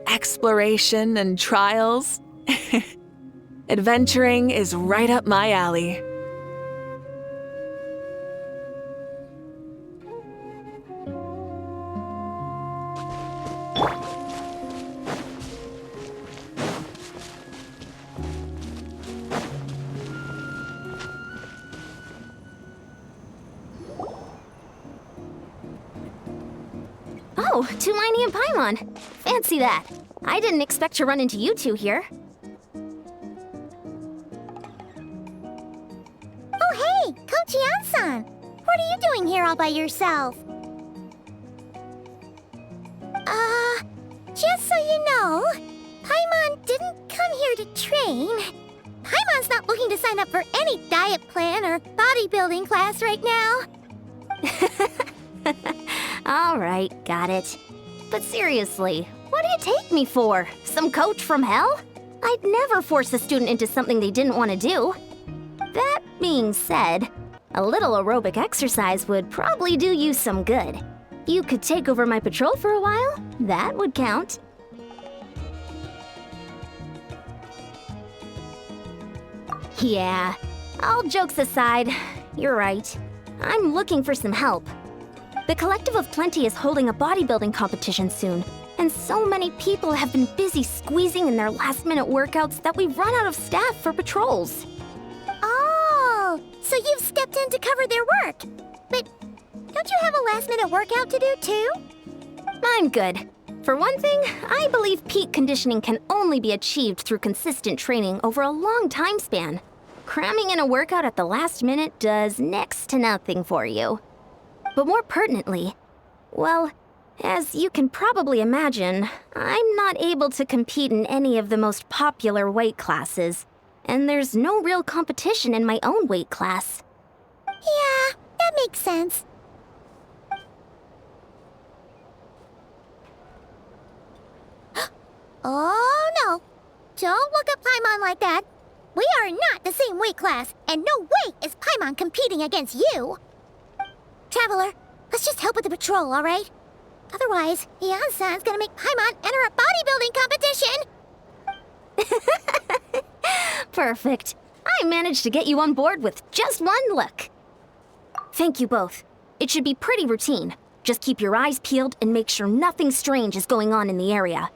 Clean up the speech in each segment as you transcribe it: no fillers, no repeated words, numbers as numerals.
exploration and trials. Adventuring is right up my alley. Oh, Tumini and Paimon. Fancy that. I didn't expect to run into you two here. Oh, hey, Coach Yan-san. What are you doing here all by yourself? Just so you know, Paimon didn't come here to train. Paimon's not looking to sign up for any diet plan or bodybuilding class right now. All right, got it. But seriously, what do you take me for? Some coach from hell? I'd never force a student into something they didn't want to do. That being said, a little aerobic exercise would probably do you some good. You could take over my patrol for a while. That would count. Yeah, all jokes aside, you're right. I'm looking for some help. The Collective of Plenty is holding a bodybuilding competition soon, and so many people have been busy squeezing in their last-minute workouts that we've run out of staff for patrols. Oh, so you've stepped in to cover their work. But don't you have a last-minute workout to do too? I'm good. For one thing, I believe peak conditioning can only be achieved through consistent training over a long time span. Cramming in a workout at the last minute does next to nothing for you. But more pertinently, well, as you can probably imagine, I'm not able to compete in any of the most popular weight classes, and there's no real competition in my own weight class. Yeah, that makes sense. Oh no! Don't look at Paimon like that. We are not the same weight class, and no way is Paimon competing against you. Traveler, let's just help with the patrol, all right? Otherwise, Yan-san's gonna make Paimon enter a bodybuilding competition. Perfect. I managed to get you on board with just one look. Thank you both. It should be pretty routine. Just keep your eyes peeled and make sure nothing strange is going on in the area.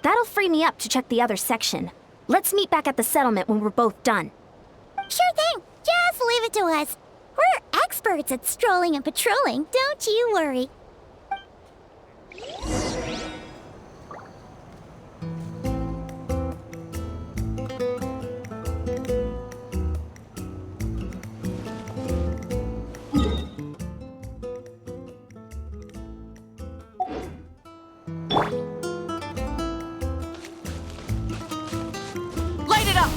That'll free me up to check the other section. Let's meet back at the settlement when we're both done. Sure thing. Just leave it to us. We're experts at strolling and patrolling, don't you worry. Light it up!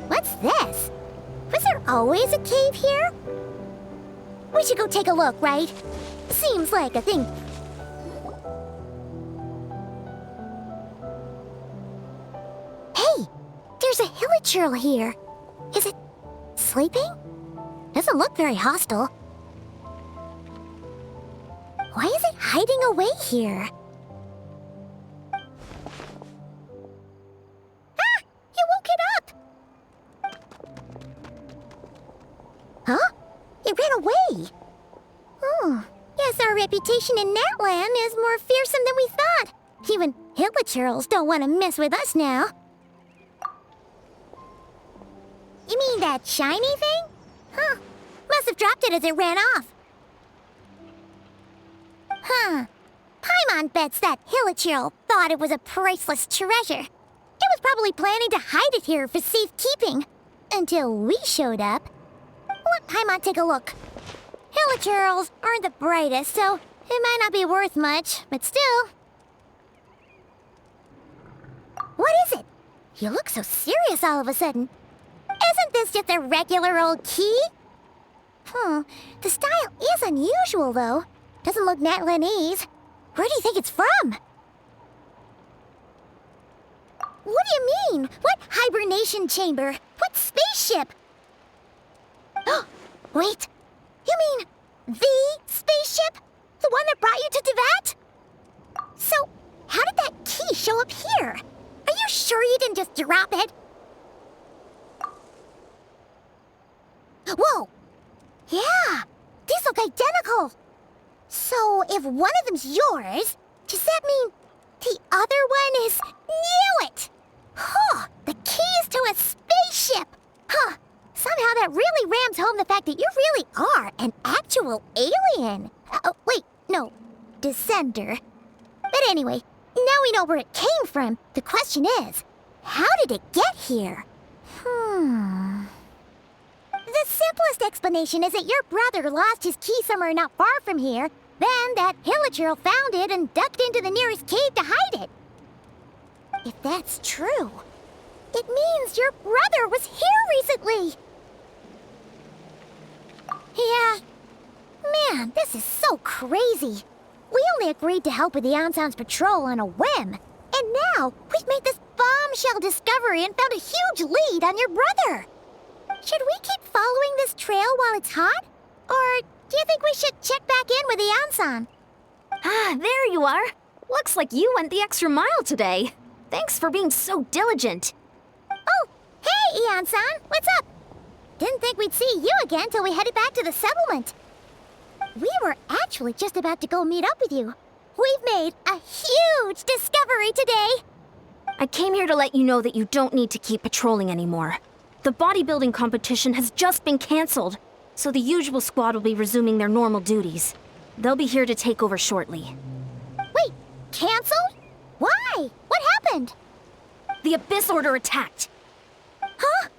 What's this? Was there always a cave here? We should go take a look, right? Seems like a thing. Hey, there's a hilichurl here. Is it sleeping? Doesn't look very hostile. Why is it hiding away here? Ah! You woke it up! Huh? It ran away. Oh, guess our reputation in that land is more fearsome than we thought. Even hilichurls don't want to mess with us now. You mean that shiny thing? Huh. Must have dropped it as it ran off. Huh. Paimon bets that hilichurl thought it was a priceless treasure. It was probably planning to hide it here for safekeeping. Until we showed up. Let Paimon take a look. Hilichurls aren't the brightest, so it might not be worth much, but still. What is it? You look so serious all of a sudden. Isn't this just a regular old key? The style is unusual, though. Doesn't look Natlanese. Where do you think it's from? What do you mean? What hibernation chamber? What spaceship? Wait, you mean the spaceship? The one that brought you to Teyvat? So, how did that key show up here? Are you sure you didn't just drop it? Whoa! Yeah, these look identical. So, if one of them's yours, does that mean the other one is... Knew it! Huh, the keys to a spaceship! Huh, somehow that really rams home the fact that you really are an actual alien. Wait, no, descender. But anyway, now we know where it came from. The question is, how did it get here? The simplest explanation is that your brother lost his key somewhere not far from here, then that Hilichurl found it and ducked into the nearest cave to hide it. If that's true, it means your brother was here recently. Yeah. Man, this is so crazy. We only agreed to help with the Anson's patrol on a whim. And now, we've made this bombshell discovery and found a huge lead on your brother. Should we keep following this trail while it's hot? Or do you think we should check back in with the Anson? Ah, there you are. Looks like you went the extra mile today. Thanks for being so diligent. Oh, hey, Eon-san, what's up? Didn't think we'd see you again till we headed back to the settlement. We were actually just about to go meet up with you. We've made a huge discovery today. I came here to let you know that you don't need to keep patrolling anymore. The bodybuilding competition has just been canceled, so the usual squad will be resuming their normal duties. They'll be here to take over shortly. Wait, canceled? Why? What happened? The Abyss Order attacked. Huh?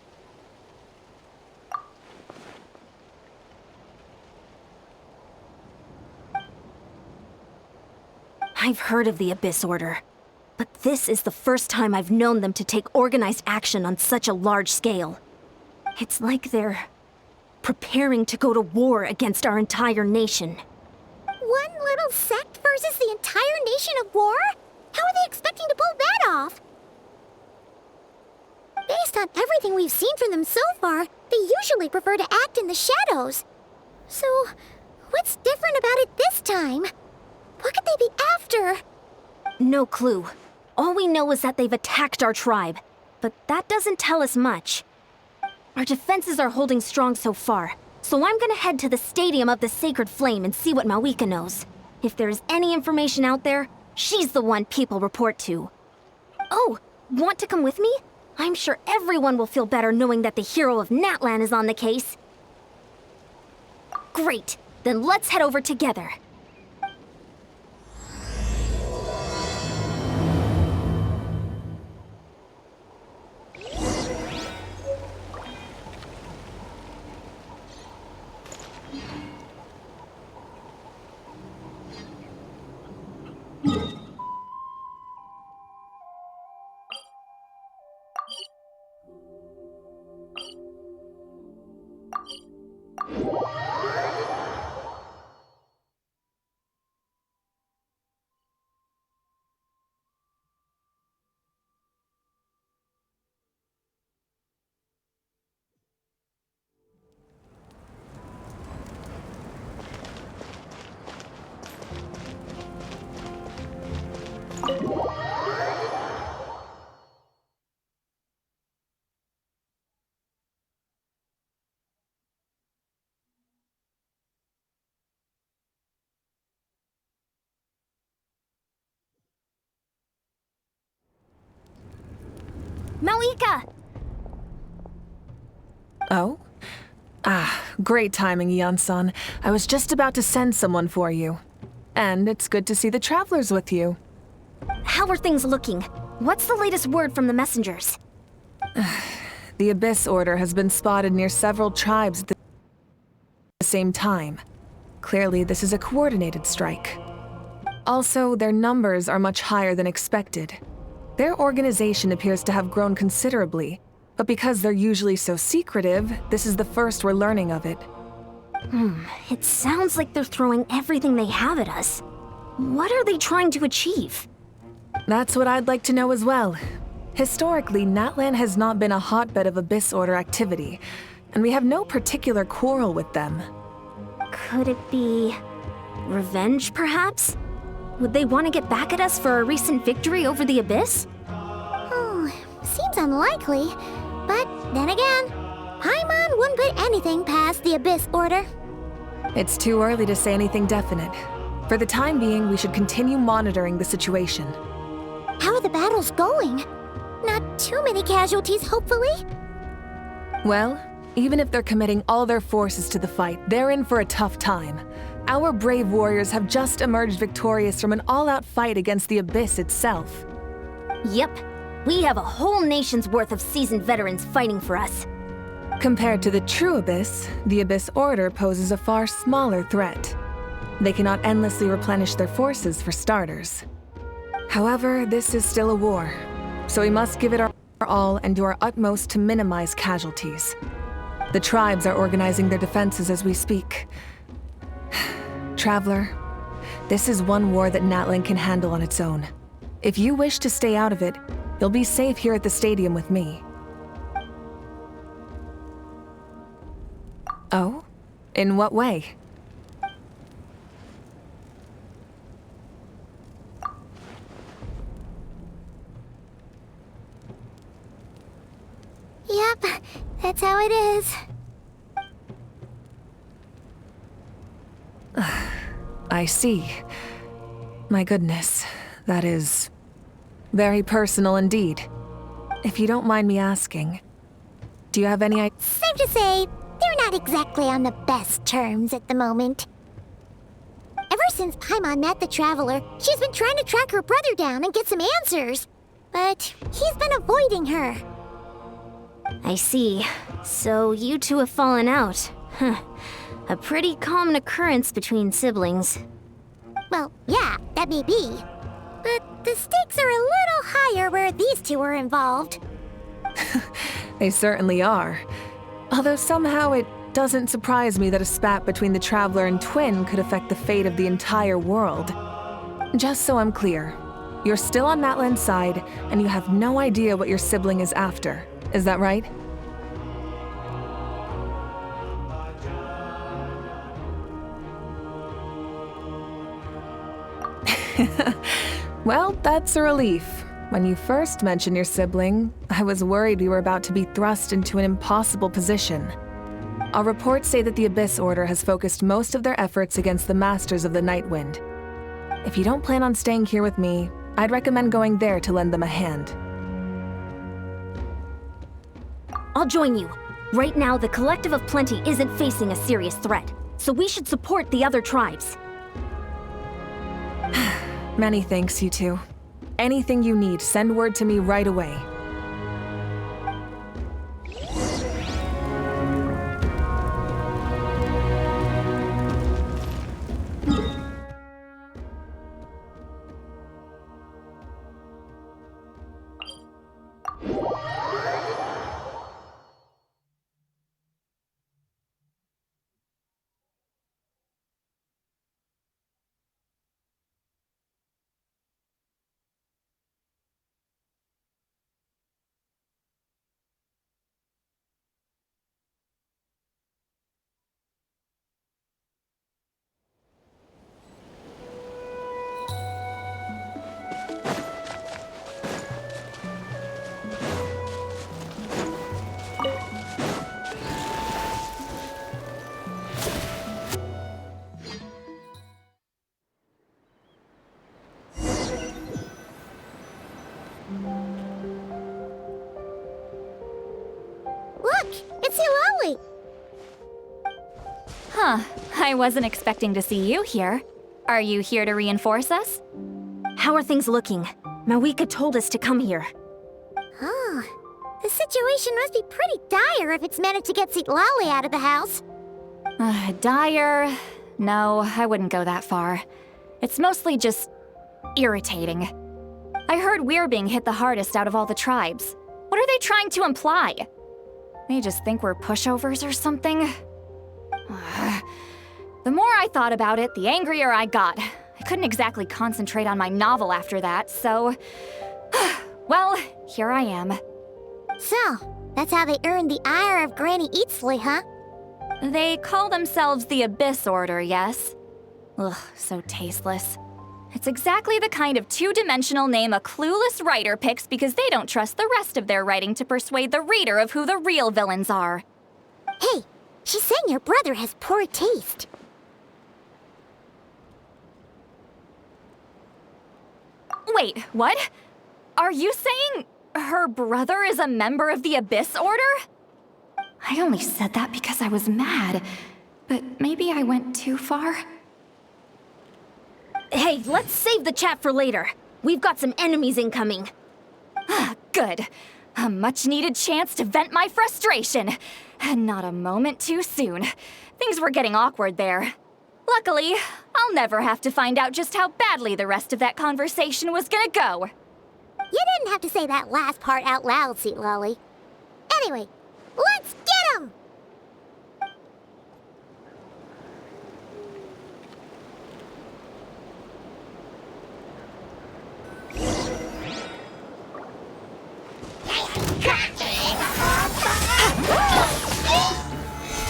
I've heard of the Abyss Order, but this is the first time I've known them to take organized action on such a large scale. It's like they're preparing to go to war against our entire nation. One little sect versus the entire nation of war? How are they expecting to pull that off? Based on everything we've seen from them so far, they usually prefer to act in the shadows. So, what's different about it this time? What could they be after? No clue. All we know is that they've attacked our tribe, but that doesn't tell us much. Our defenses are holding strong so far, so I'm gonna head to the Stadium of the Sacred Flame and see what Mawika knows. If there is any information out there, she's the one people report to. Oh, want to come with me? I'm sure everyone will feel better knowing that the hero of Natlan is on the case. Great, then let's head over together. Mawika! Oh? Ah, great timing, Eon-san. I was just about to send someone for you. And it's good to see the travelers with you. How are things looking? What's the latest word from the messengers? The Abyss Order has been spotted near several tribes at the same time. Clearly, this is a coordinated strike. Also, their numbers are much higher than expected. Their organization appears to have grown considerably, but because they're usually so secretive, this is the first we're learning of it. It sounds like they're throwing everything they have at us. What are they trying to achieve? That's what I'd like to know as well. Historically, Natlan has not been a hotbed of Abyss Order activity, and we have no particular quarrel with them. Could it be revenge, perhaps? Would they want to get back at us for a recent victory over the Abyss? Seems unlikely. But then again, Paimon wouldn't put anything past the Abyss Order. It's too early to say anything definite. For the time being, we should continue monitoring the situation. How are the battles going? Not too many casualties, hopefully? Well, even if they're committing all their forces to the fight, they're in for a tough time. Our brave warriors have just emerged victorious from an all-out fight against the Abyss itself. Yep. We have a whole nation's worth of seasoned veterans fighting for us. Compared to the true Abyss, the Abyss Order poses a far smaller threat. They cannot endlessly replenish their forces, for starters. However, this is still a war, so we must give it our all and do our utmost to minimize casualties. The tribes are organizing their defenses as we speak. Traveler, this is one war that Natlan can handle on its own. If you wish to stay out of it, you'll be safe here at the stadium with me. Oh? In what way? Yep, that's how it is. I see. My goodness, that is very personal indeed. If you don't mind me asking, do you have any Safe to say, they're not exactly on the best terms at the moment. Ever since Paimon met the Traveler, she's been trying to track her brother down and get some answers. But he's been avoiding her. I see. So you two have fallen out. A pretty common occurrence between siblings. Well, yeah, that may be. But the stakes are a little higher where these two are involved. They certainly are. Although somehow it doesn't surprise me that a spat between the Traveler and Twin could affect the fate of the entire world. Just so I'm clear, you're still on Natlan's side, and you have no idea what your sibling is after. Is that right? Well, that's a relief. When you first mentioned your sibling, I was worried we were about to be thrust into an impossible position. Our reports say that the Abyss Order has focused most of their efforts against the Masters of the Nightwind. If you don't plan on staying here with me, I'd recommend going there to lend them a hand. I'll join you. Right now, the Collective of Plenty isn't facing a serious threat, so we should support the other tribes. Many thanks, you two. Anything you need, send word to me right away. Look, it's Cittlali! Huh, I wasn't expecting to see you here. Are you here to reinforce us? How are things looking? Mawika told us to come here. Oh, the situation must be pretty dire if it's managed to get Cittlali out of the house. Dire? No, I wouldn't go that far. It's mostly just irritating. I heard we're being hit the hardest out of all the tribes. What are they trying to imply? They just think we're pushovers or something? The more I thought about it, the angrier I got. I couldn't exactly concentrate on my novel after that, so... well, here I am. So, that's how they earned the ire of Granny Eatsley, huh? They call themselves the Abyss Order, yes? Ugh, so tasteless. It's exactly the kind of two-dimensional name a clueless writer picks because they don't trust the rest of their writing to persuade the reader of who the real villains are. Hey, she's saying your brother has poor taste. Wait, what? Are you saying her brother is a member of the Abyss Order? I only said that because I was mad, but maybe I went too far. Hey, let's save the chat for later. We've got some enemies incoming. Good. A much-needed chance to vent my frustration. And not a moment too soon. Things were getting awkward there. Luckily, I'll never have to find out just how badly the rest of that conversation was gonna go. You didn't have to say that last part out loud, Cittlali. Anyway, let's get him!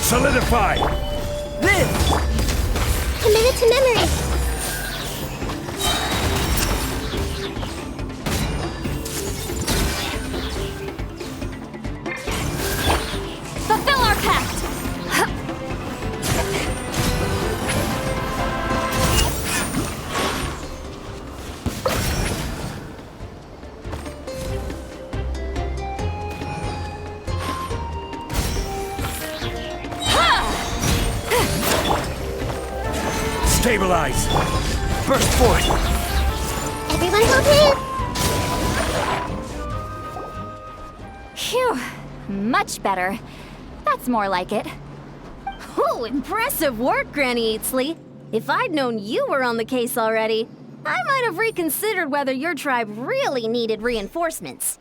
Solidify! Live! Committed to memory! Fulfill our pact! Stabilize! Burst forth! Everyone hold hands! Phew. Much better. That's more like it. Oh, impressive work, Granny Eatsley. If I'd known you were on the case already, I might have reconsidered whether your tribe really needed reinforcements.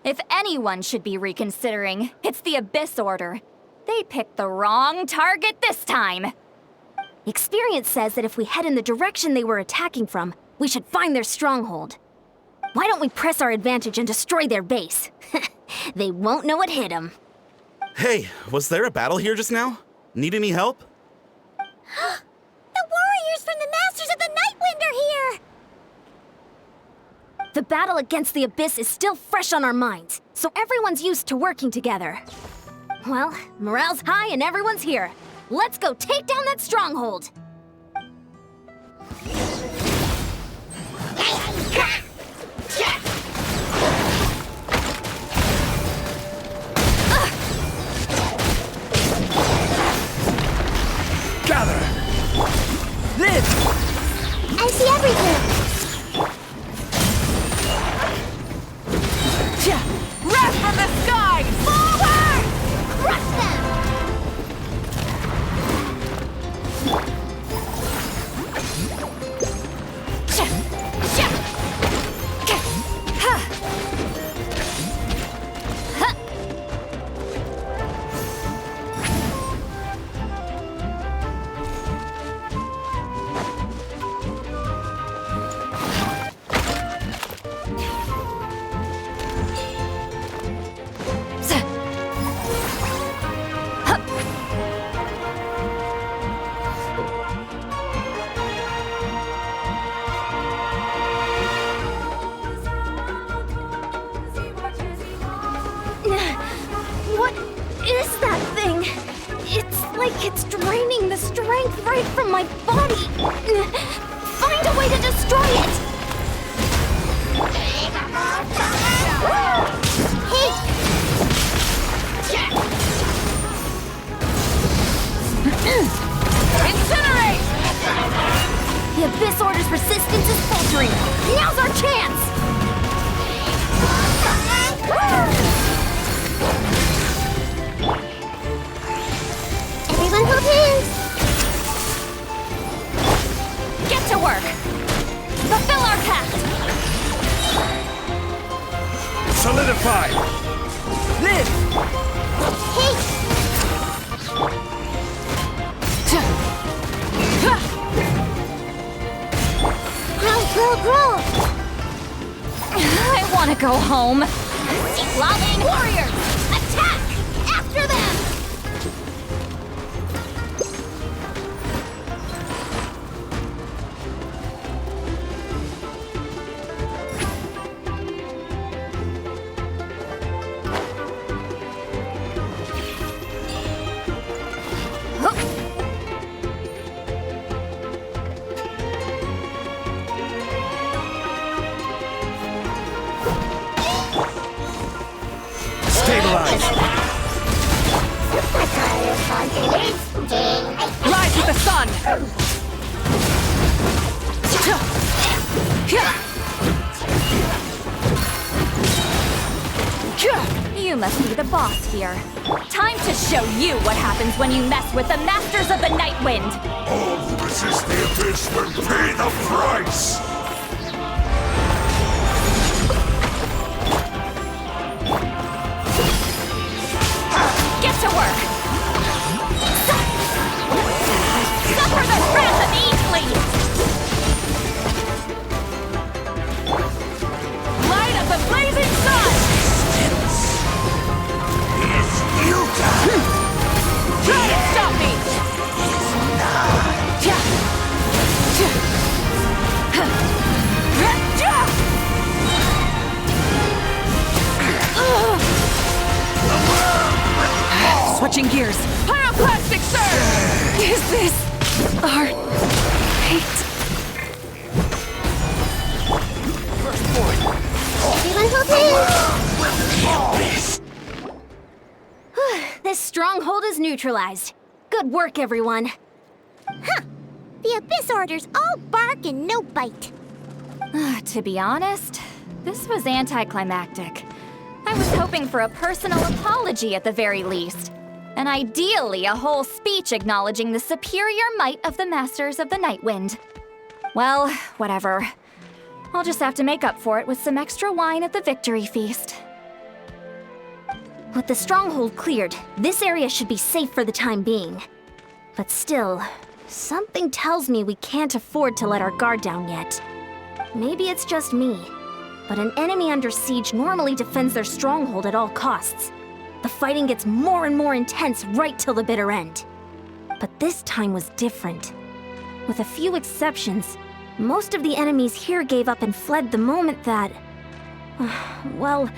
If anyone should be reconsidering, it's the Abyss Order. They picked the wrong target this time. Experience says that if we head in the direction they were attacking from, we should find their stronghold. Why don't we press our advantage and destroy their base? They won't know what hit them. Hey, was there a battle here just now? Need any help? The warriors from the Masters of the Nightwind are here! The battle against the Abyss is still fresh on our minds, so everyone's used to working together. Well, morale's high and everyone's here. Let's go take down that stronghold! Gather! Live! I see everything! Wrath from the skies! Forward! Crush them! What is that thing? It's like it's draining the strength right from my body. Find a way to destroy it! Hey! Incinerate! The Abyss Order's resistance is faltering. Now's our chance! Everyone hold hands! Get to work! Fulfill our pact! Solidify! Live! Hey! Grow! I want to go home. Cittlali warriors! Attack! After them! Stabilize! Rise with the sun! You must be the boss here. Time to show you what happens when you mess with the Masters of the Night Wind. All who resist the abyss will pay the price! Get to work! Suffer the wrath of Eastleaf! Light of the blazing sun! Try to stop me! Switching gears. Pyroclastic surge! Is this our fate? Everyone hold hands! This stronghold is neutralized. Good work, everyone. The Abyss Order's all bark and no bite. To be honest, this was anticlimactic. I was hoping for a personal apology at the very least. And ideally, a whole speech acknowledging the superior might of the Masters of the Night Wind. Well, whatever. I'll just have to make up for it with some extra wine at the victory feast. With the stronghold cleared, this area should be safe for the time being. But still, something tells me we can't afford to let our guard down yet. Maybe it's just me, but an enemy under siege normally defends their stronghold at all costs. The fighting gets more and more intense right till the bitter end. But this time was different. With a few exceptions, most of the enemies here gave up and fled the moment that... well,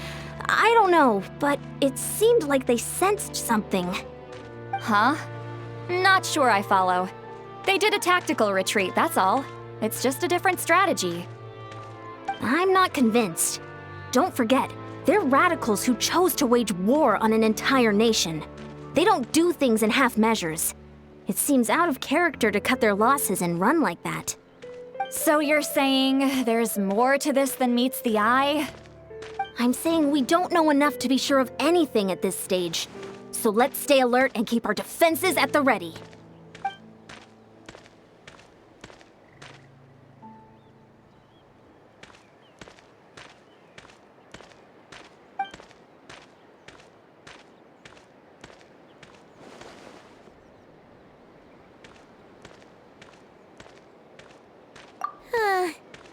I don't know, but it seemed like they sensed something. Huh? Not sure I follow. They did a tactical retreat, that's all. It's just a different strategy. I'm not convinced. Don't forget, they're radicals who chose to wage war on an entire nation. They don't do things in half measures. It seems out of character to cut their losses and run like that. So you're saying there's more to this than meets the eye? I'm saying we don't know enough to be sure of anything at this stage. So let's stay alert and keep our defenses at the ready.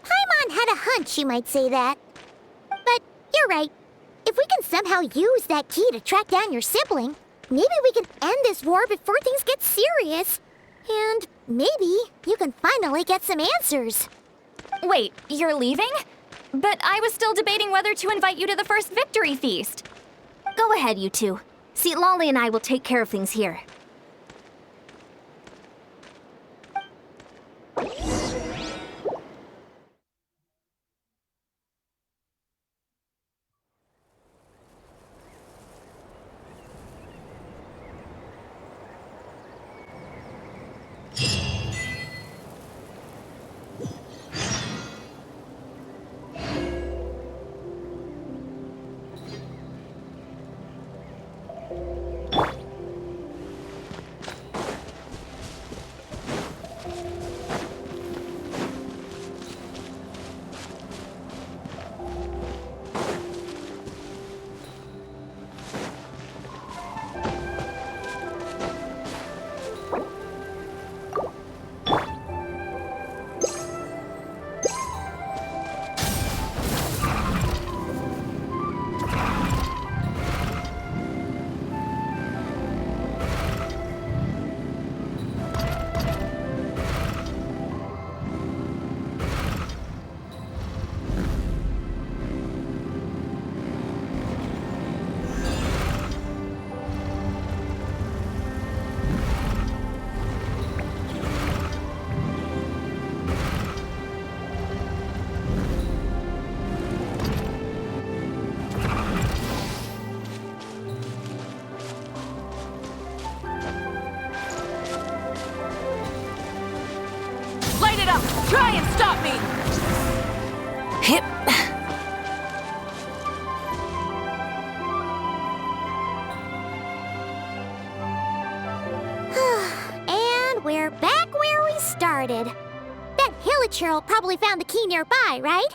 Paimon had a hunch you might say that. But you're right. If we can somehow use that key to track down your sibling, maybe we can end this war before things get serious. And maybe you can finally get some answers. Wait, you're leaving? But I was still debating whether to invite you to the first victory feast. Go ahead, you two. Cittlali and I will take care of things here. Try and stop me! Hip. And we're back where we started. That Hilichurl probably found the key nearby, right?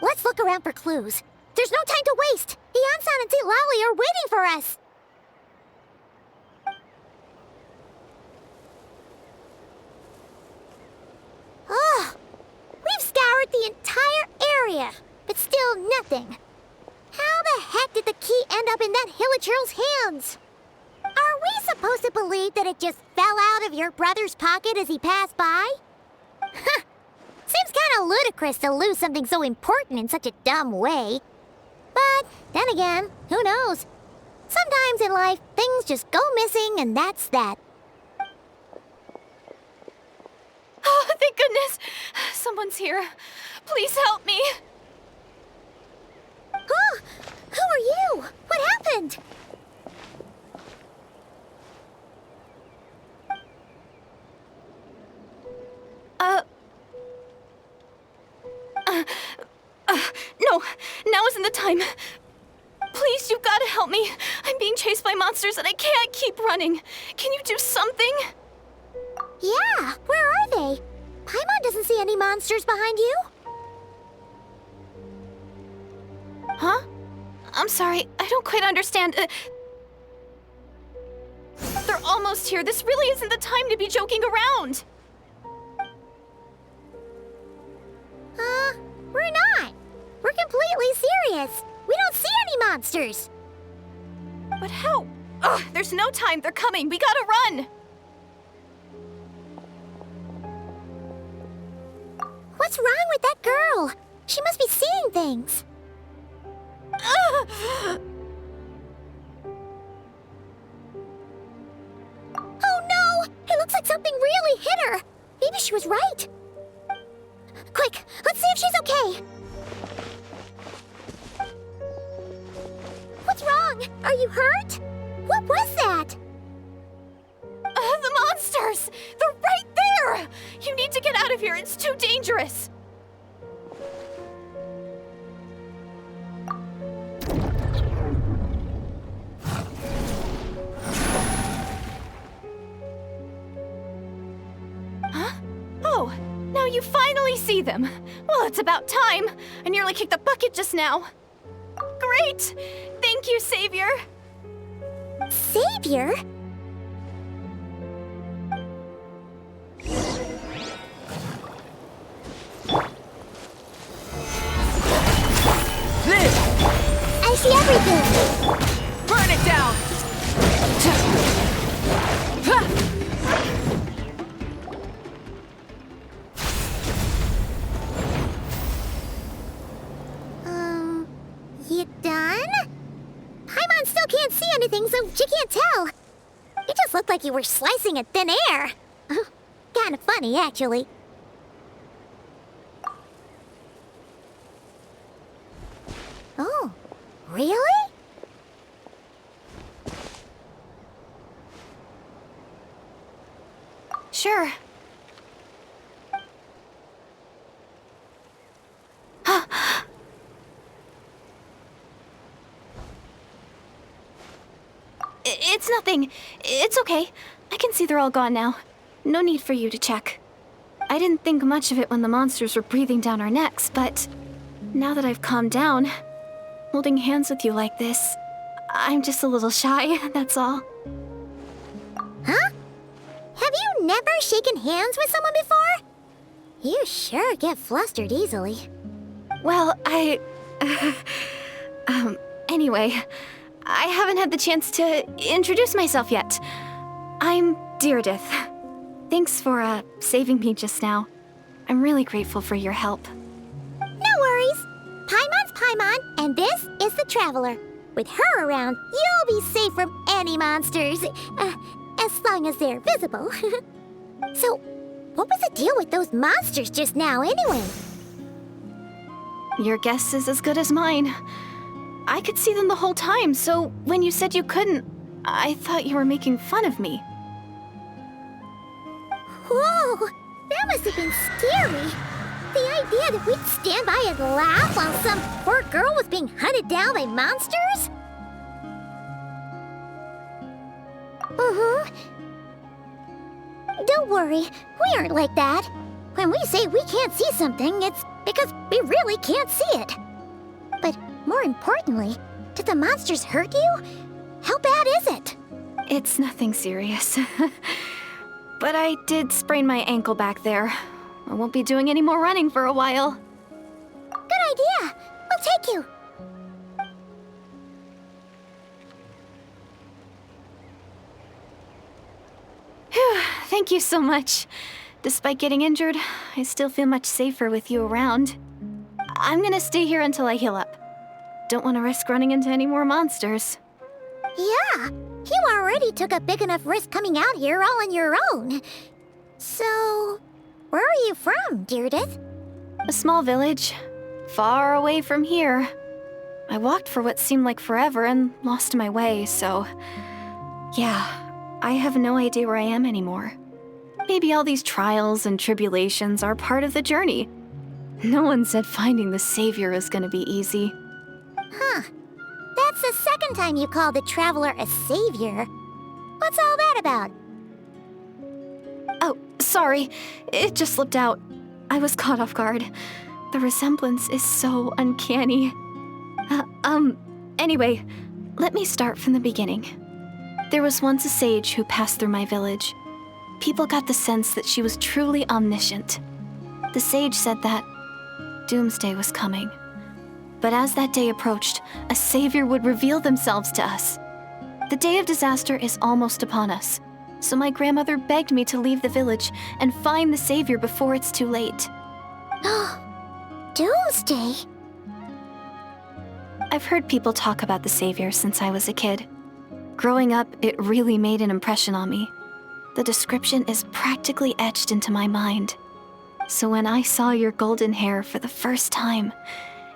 Let's look around for clues. There's no time to waste. Beyonsan and Cittlali are waiting for us. Ugh. We've scoured the entire area, but still nothing. How the heck did the key end up in that Hilichurl's hands? Are we supposed to believe that it just fell out of your brother's pocket as he passed by? Huh. Seems kind of ludicrous to lose something so important in such a dumb way. But then again, who knows? Sometimes in life, things just go missing and that's that. Oh, thank goodness! Someone's here. Please help me! Huh? Who are you? What happened? No, now isn't the time. Please, you've got to help me. I'm being chased by monsters and I can't keep running. Can you do something? Yeah, where are they? Paimon doesn't see any monsters behind you. Huh? I'm sorry, I don't quite understand. They're almost here. This really isn't the time to be joking around. We're not. We're completely serious. We don't see any monsters. But how? Ugh, there's no time. They're coming. We gotta run. What's wrong with that girl? She must be seeing things. Ugh. Oh no! It looks like something really hit her. Maybe she was right. Quick, let's see if she's okay. What's wrong? Are you hurt? What was that? The monsters! They're right there! You need to get out of here. It's too dangerous. Huh? Oh, now you finally see them. Well, it's about time. I nearly kicked the bucket just now. Great! Thank you, Savior. Savior? I see everything! Burn it down! You done? Paimon still can't see anything, so she can't tell. It just looked like you were slicing at thin air. Kind of funny, actually. Oh, really? Sure. It's nothing. It's okay. I can see they're all gone now. No need for you to check. I didn't think much of it when the monsters were breathing down our necks, but now that I've calmed down, holding hands with you like this, I'm just a little shy, that's all. Huh? Have you never shaken hands with someone before? You sure get flustered easily. Well, anyway, I haven't had the chance to introduce myself yet. I'm Direidyth. Thanks for, saving me just now. I'm really grateful for your help. No worries. Paimon's Paimon, and this is the Traveler. With her around, you'll be safe from any monsters. As long as they're visible. So, what was the deal with those monsters just now, anyway? Your guess is as good as mine. I could see them the whole time, so when you said you couldn't, I thought you were making fun of me. Whoa! That must have been scary. The idea that we'd stand by and laugh while some poor girl was being hunted down by monsters? Don't worry, we aren't like that. When we say we can't see something, it's because we really can't see it. But more importantly, did the monsters hurt you? How bad is it? It's nothing serious. But I did sprain my ankle back there. I won't be doing any more running for a while. Good idea. We'll take you. Phew, thank you so much. Despite getting injured, I still feel much safer with you around. I'm gonna stay here until I heal up. Don't want to risk running into any more monsters. Yeah, you already took a big enough risk coming out here all on your own. So, where are you from, Direidyth? A small village, far away from here. I walked for what seemed like forever and lost my way, so... yeah, I have no idea where I am anymore. Maybe all these trials and tribulations are part of the journey. No one said finding the Savior is gonna be easy. Huh. That's the second time you called the Traveler a savior. What's all that about? Oh, sorry. It just slipped out. I was caught off guard. The resemblance is so uncanny. Anyway, let me start from the beginning. There was once a sage who passed through my village. People got the sense that she was truly omniscient. The sage said that doomsday was coming. But as that day approached, a savior would reveal themselves to us. The day of disaster is almost upon us, so my grandmother begged me to leave the village and find the savior before it's too late. Doomsday? I've heard people talk about the savior since I was a kid. Growing up, it really made an impression on me. The description is practically etched into my mind. So when I saw your golden hair for the first time,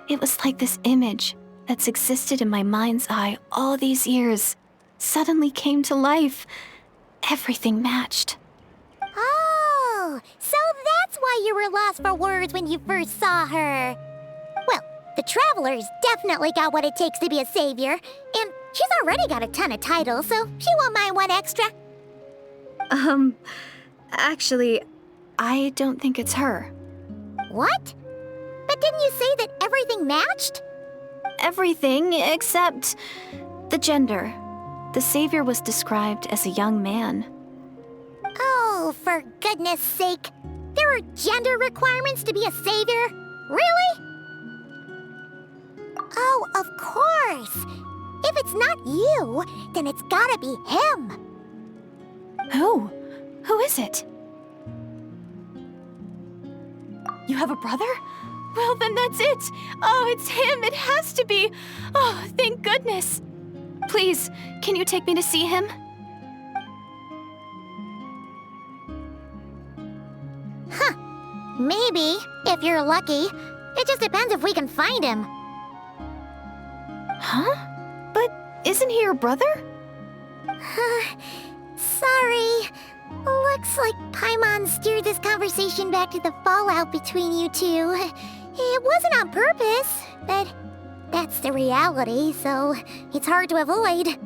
it was like this image that's existed in my mind's eye all these years suddenly came to life. Everything matched. Oh, so that's why you were lost for words when you first saw her. Well, the Traveler's definitely got what it takes to be a savior, and she's already got a ton of titles, so she won't mind one extra. Actually, I don't think it's her. What? But didn't you say that everything matched? Everything except the gender. The savior was described as a young man. Oh, for goodness sake. There are gender requirements to be a savior? Really? Oh, of course. If it's not you, then it's gotta be him. Who? Who is it? You have a brother? Well, then that's it. Oh, it's him. It has to be. Oh, thank goodness. Please, can you take me to see him? Huh. Maybe, if you're lucky. It just depends if we can find him. Huh? But isn't he your brother? Sorry. Looks like Paimon steered this conversation back to the fallout between you two. It wasn't on purpose, but that's the reality, so it's hard to avoid.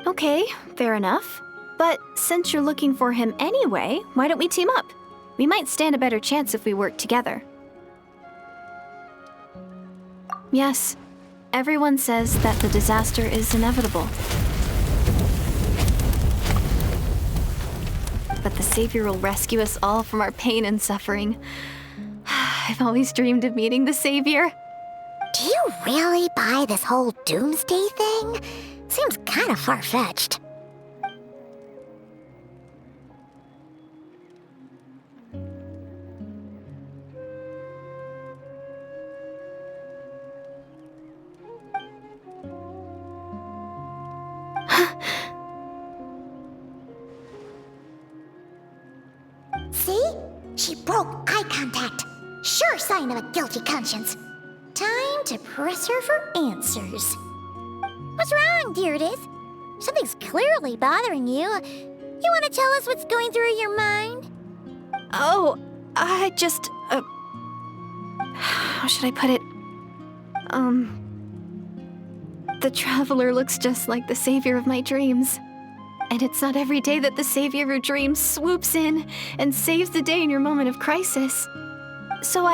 Okay, fair enough. But since you're looking for him anyway, why don't we team up? We might stand a better chance if we work together. Yes, everyone says that the disaster is inevitable. But the Savior will rescue us all from our pain and suffering. I've always dreamed of meeting the Savior. Do you really buy this whole doomsday thing? Seems kind of far-fetched. See? She broke eye contact. Sure sign of a guilty conscience. Time to press her for answers. What's wrong, Direidyth? Something's clearly bothering you. You want to tell us what's going through your mind? Oh, I just, how should I put it? The Traveler looks just like the Savior of my dreams. And it's not every day that the Savior of your dreams swoops in and saves the day in your moment of crisis. So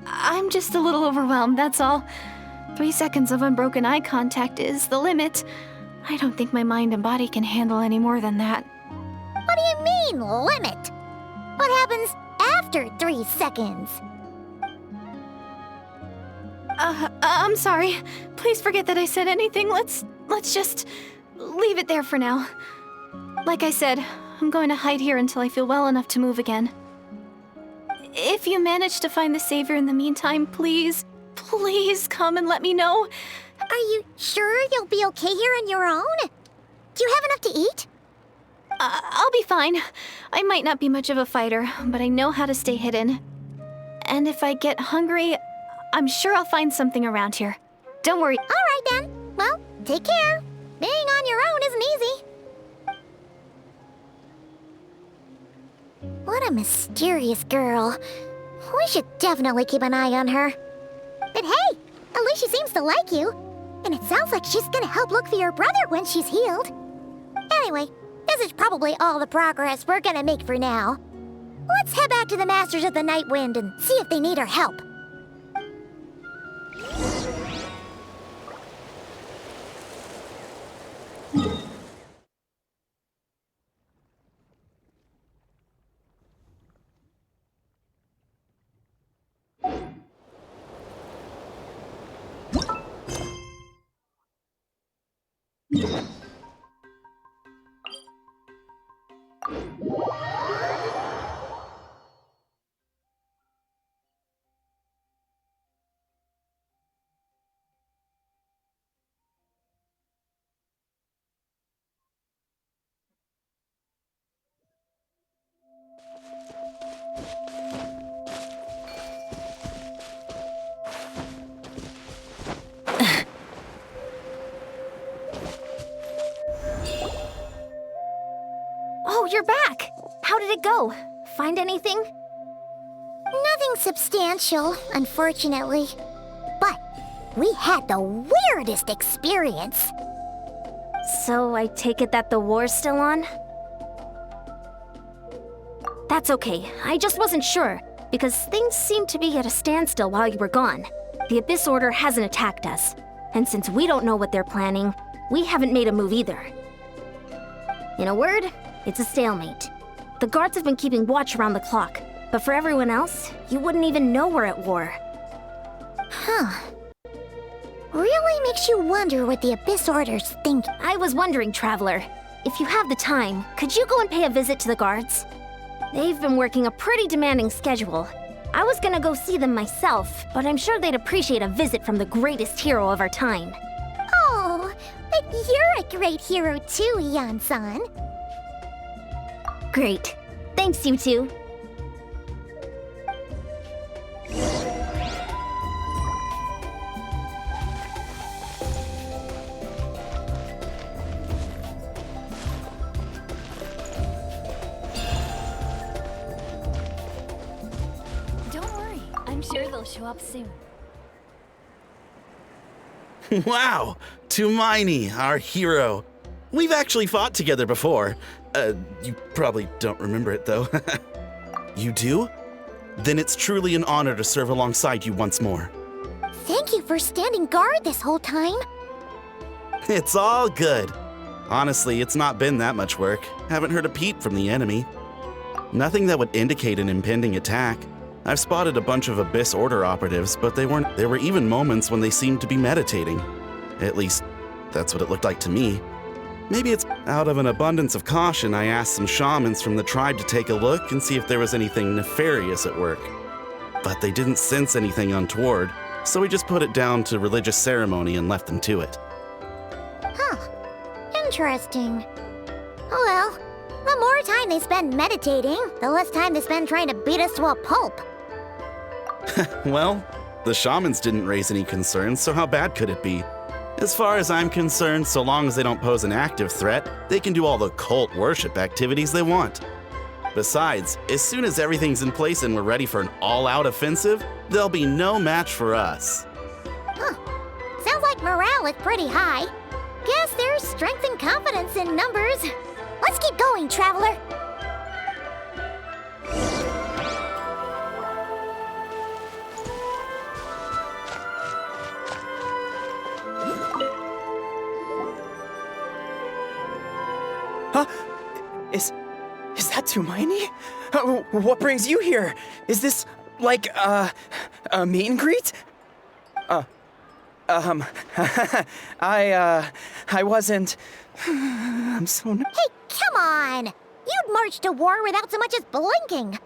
I'm just a little overwhelmed, that's all. 3 seconds of unbroken eye contact is the limit. I don't think my mind and body can handle any more than that. What do you mean, limit? What happens after 3 seconds? I'm sorry. Please forget that I said anything. Let's just leave it there for now. Like I said, I'm going to hide here until I feel well enough to move again. If you manage to find the Savior in the meantime, please come and let me know. Are you sure you'll be okay here on your own? Do you have enough to eat? I'll be fine. I might not be much of a fighter, but I know how to stay hidden. And if I get hungry, I'm sure I'll find something around here. Don't worry. All right then. Well, take care. Being on your own isn't easy. What a mysterious girl. We should definitely keep an eye on her. But hey, at least she seems to like you. And it sounds like she's gonna help look for your brother when she's healed. Anyway, this is probably all the progress we're gonna make for now. Let's head back to the Masters of the Night Wind and see if they need our help. Oh, you're back! How did it go? Find anything? Nothing substantial, unfortunately. But we had the weirdest experience. So I take it that the war's still on? That's okay. I just wasn't sure, because things seemed to be at a standstill while you were gone. The Abyss Order hasn't attacked us, and since we don't know what they're planning, we haven't made a move either. In a word, it's a stalemate. The guards have been keeping watch around the clock, but for everyone else, you wouldn't even know we're at war. Huh. Really makes you wonder what the Abyss Order's thinking. I was wondering, Traveler, if you have the time, could you go and pay a visit to the guards? They've been working a pretty demanding schedule. I was gonna go see them myself, but I'm sure they'd appreciate a visit from the greatest hero of our time. Oh, but you're a great hero too, Yan-san. Great. Thanks, you two. Don't worry, I'm sure they'll show up soon. Wow! Tumaini, our hero. We've actually fought together before. You probably don't remember it, though. You do? Then it's truly an honor to serve alongside you once more. Thank you for standing guard this whole time. It's all good. Honestly, it's not been that much work. Haven't heard a peep from the enemy. Nothing that would indicate an impending attack. I've spotted a bunch of Abyss Order operatives, but there were even moments when they seemed to be meditating. At least, that's what it looked like to me. Maybe it's out of an abundance of caution I asked some shamans from the tribe to take a look and see if there was anything nefarious at work. But they didn't sense anything untoward, so we just put it down to religious ceremony and left them to it. Huh. Interesting. Oh well, the more time they spend meditating, the less time they spend trying to beat us to a pulp. Well, the shamans didn't raise any concerns, so how bad could it be? As far as I'm concerned, so long as they don't pose an active threat, they can do all the cult worship activities they want. Besides, as soon as everything's in place and we're ready for an all-out offensive, there'll be no match for us. Huh. Sounds like morale is pretty high. Guess there's strength and confidence in numbers. Let's keep going, Traveler. Huh? Is that Tumaini? What brings you here? Is this, like, a meet and greet? I wasn't... I'm so... Hey, come on! You'd march to war without so much as blinking.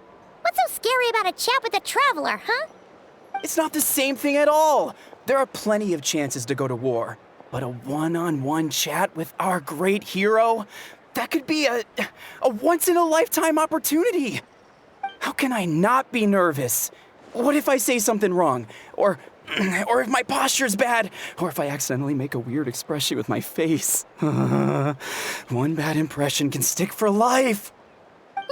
What's so scary about a chat with a Traveler, huh? It's not the same thing at all. There are plenty of chances to go to war. But a one-on-one chat with our great hero? That could be a once-in-a-lifetime opportunity. How can I not be nervous? What if I say something wrong? Or if my posture's bad? Or if I accidentally make a weird expression with my face? One bad impression can stick for life. No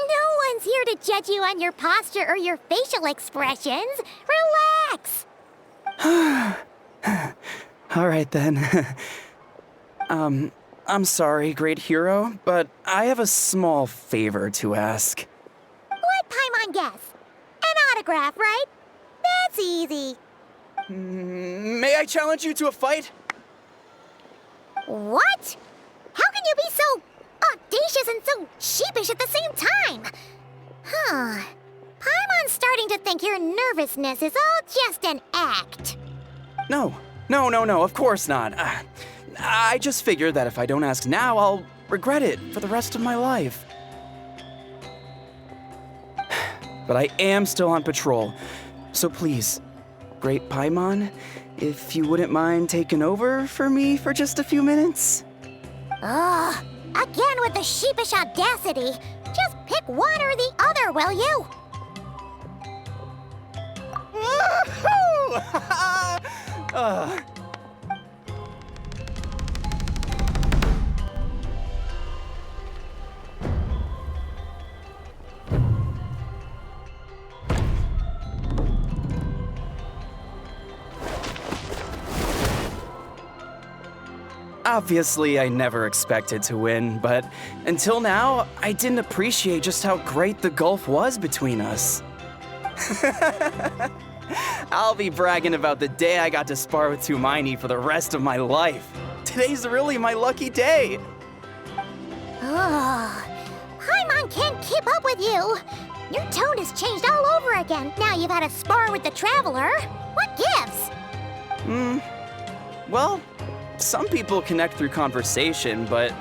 one's here to judge you on your posture or your facial expressions. Relax. All right, then. I'm sorry, great hero, but I have a small favor to ask. Let Paimon guess. An autograph, right? That's easy. May I challenge you to a fight? What? How can you be so audacious and so sheepish at the same time? Huh. Paimon's starting to think your nervousness is all just an act. No, of course not. I just figured that if I don't ask now, I'll regret it for the rest of my life. But I am still on patrol, so please, Great Paimon, if you wouldn't mind taking over for me for just a few minutes? Ugh, again with the sheepish audacity. Just pick one or the other, will you? Obviously, I never expected to win, but until now, I didn't appreciate just how great the gulf was between us. I'll be bragging about the day I got to spar with Tumaini for the rest of my life. Today's really my lucky day. Ugh, Paimon can't keep up with you. Your tone has changed all over again. Now you've had a spar with the Traveler. What gives? Well, some people connect through conversation, but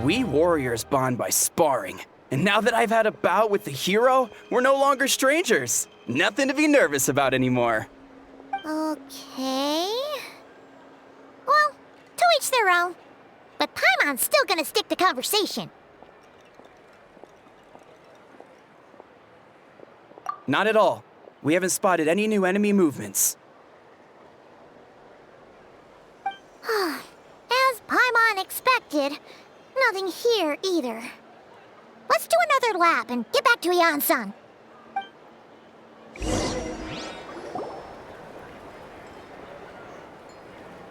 we warriors bond by sparring. And now that I've had a bout with the hero, we're no longer strangers. Nothing to be nervous about anymore. Okay. Well, to each their own. But Paimon's still gonna stick to conversation. Not at all. We haven't spotted any new enemy movements. As Paimon expected, nothing here either. Let's do another lap and get back to Yan-san.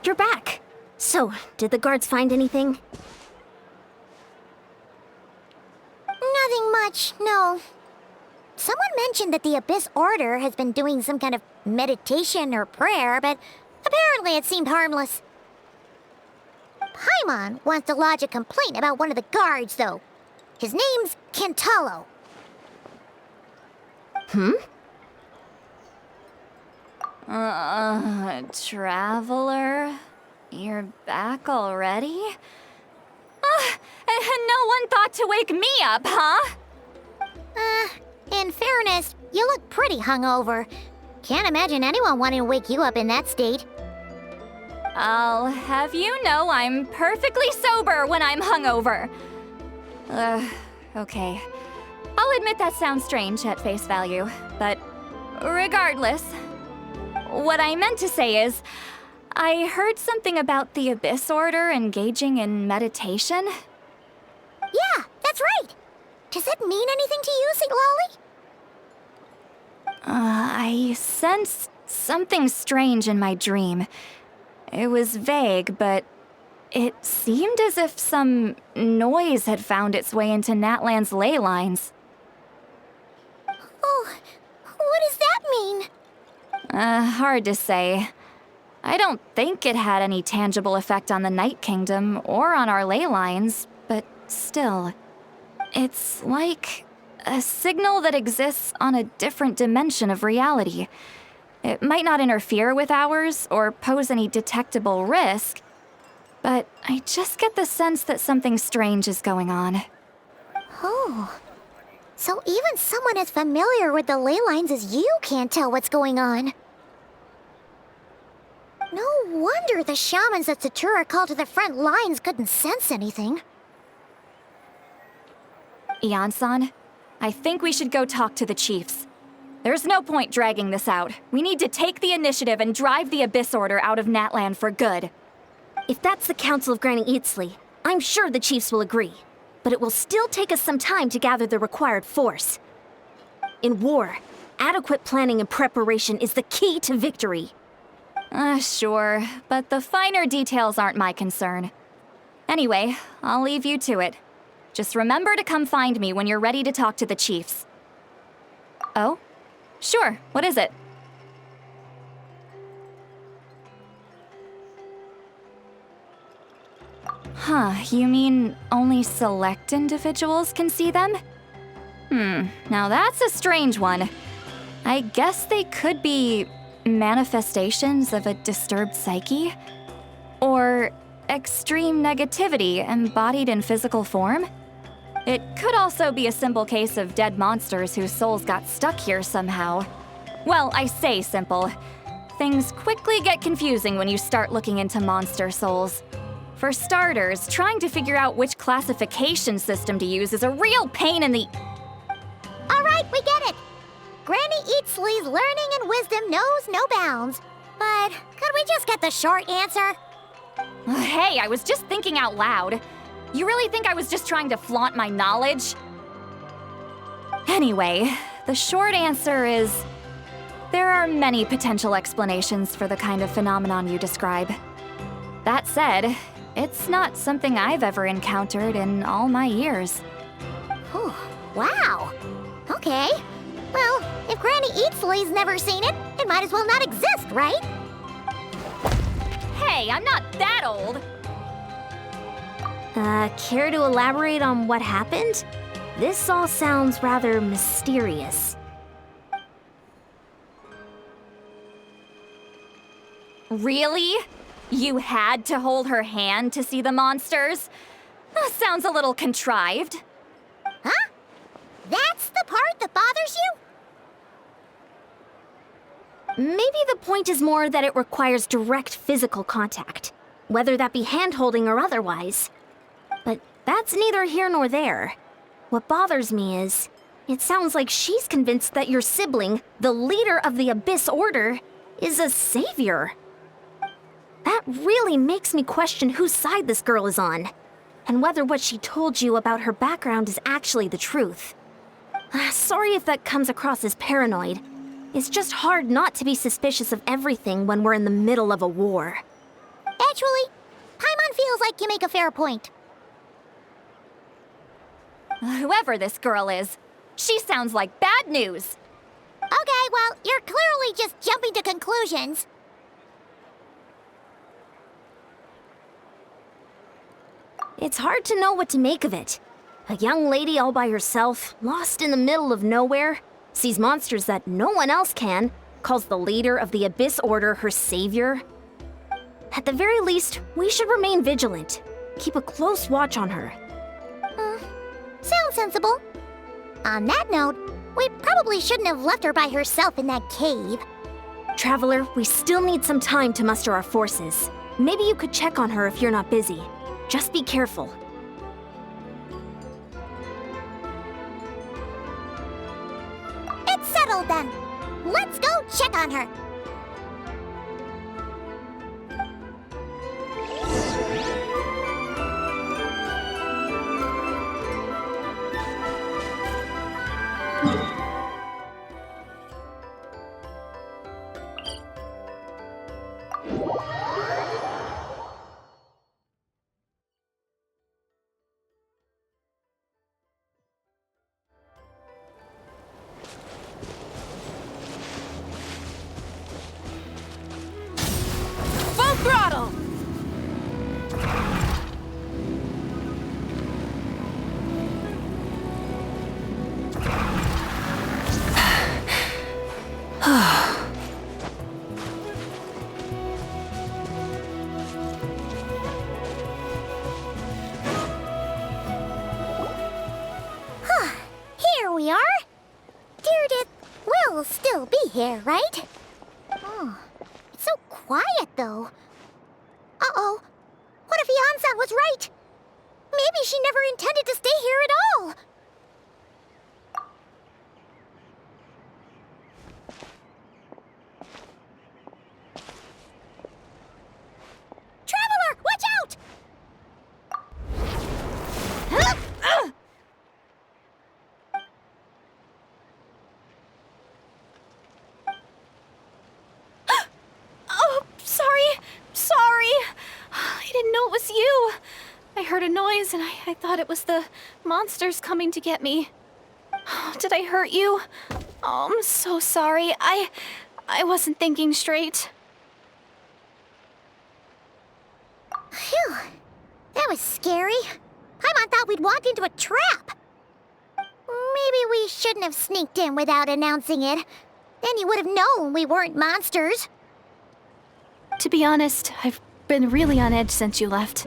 You're back. So, did the guards find anything? much, no. Someone mentioned that the Abyss Order has been doing some kind of meditation or prayer, but apparently it seemed harmless. Paimon wants to lodge a complaint about one of the guards, though. His name's Kentalo. Traveler? You're back already? No one thought to wake me up, huh? In fairness, you look pretty hungover. Can't imagine anyone wanting to wake you up in that state. I'll have you know I'm perfectly sober when I'm hungover. Okay. I'll admit that sounds strange at face value, but regardless, what I meant to say is, I heard something about the Abyss Order engaging in meditation. Yeah, that's right. Does it mean anything to you, Cittlali? I sensed something strange in my dream. It was vague, but it seemed as if some noise had found its way into Natlan's ley lines. Oh, what does that mean? Hard to say. I don't think it had any tangible effect on the Night Kingdom or on our ley lines, but still. It's like a signal that exists on a different dimension of reality. It might not interfere with ours or pose any detectable risk, but I just get the sense that something strange is going on. Oh, so even someone as familiar with the ley lines as you can't tell what's going on. No wonder the shamans that Satura called to the front lines couldn't sense anything. Ian-san, I think we should go talk to the chiefs. There's no point dragging this out. We need to take the initiative and drive the Abyss Order out of Natlan for good. If that's the Council of Granny Eatsley, I'm sure the chiefs will agree. But it will still take us some time to gather the required force. In war, adequate planning and preparation is the key to victory. Sure, but the finer details aren't my concern. Anyway, I'll leave you to it. Just remember to come find me when you're ready to talk to the chiefs. Oh? Sure, what is it? Huh, you mean only select individuals can see them? Now that's a strange one. I guess they could be manifestations of a disturbed psyche? Or extreme negativity embodied in physical form? It could also be a simple case of dead monsters whose souls got stuck here somehow. Well, I say simple. Things quickly get confusing when you start looking into monster souls. For starters, trying to figure out which classification system to use is a real pain in the... All right, we get it. Granny Eatsley's learning and wisdom knows no bounds. But could we just get the short answer? Hey, I was just thinking out loud. You really think I was just trying to flaunt my knowledge? Anyway, the short answer is... there are many potential explanations for the kind of phenomenon you describe. That said, it's not something I've ever encountered in all my years. Whew, wow. Okay. Well, if Granny Eatsley's never seen it, it might as well not exist, right? Hey, I'm not that old! Care to elaborate on what happened? This all sounds rather mysterious. Really? You had to hold her hand to see the monsters? That sounds a little contrived. Huh? That's the part that bothers you? Maybe the point is more that it requires direct physical contact, whether that be hand-holding or otherwise. But that's neither here nor there. What bothers me is, it sounds like she's convinced that your sibling, the leader of the Abyss Order, is a savior. That really makes me question whose side this girl is on, and whether what she told you about her background is actually the truth. Sorry if that comes across as paranoid. It's just hard not to be suspicious of everything when we're in the middle of a war. Actually, Paimon feels like you make a fair point. Whoever this girl is, she sounds like bad news. Okay, well, you're clearly just jumping to conclusions. It's hard to know what to make of it. A young lady all by herself, lost in the middle of nowhere, sees monsters that no one else can, calls the leader of the Abyss Order her savior. At the very least, we should remain vigilant. Keep a close watch on her. Sounds sensible. On that note, we probably shouldn't have left her by herself in that cave. Traveler, we still need some time to muster our forces. Maybe you could check on her if you're not busy. Just be careful. It's settled then. Let's go check on her. Full throttle! Here we are. Direidyth will still be here, right? Oh, it's so quiet, though. Uh-oh. What if Yansan was right? Maybe she never intended to stay here at all. Traveler, watch out! Oh, sorry. I didn't know it was you. I heard a noise and I thought it was the monsters coming to get me. Oh, did I hurt you? Oh, I'm so sorry. I wasn't thinking straight. Phew. That was scary. Paimon thought we'd walked into a trap. Maybe we shouldn't have sneaked in without announcing it. Then you would have known we weren't monsters. To be honest, I've been really on edge since you left.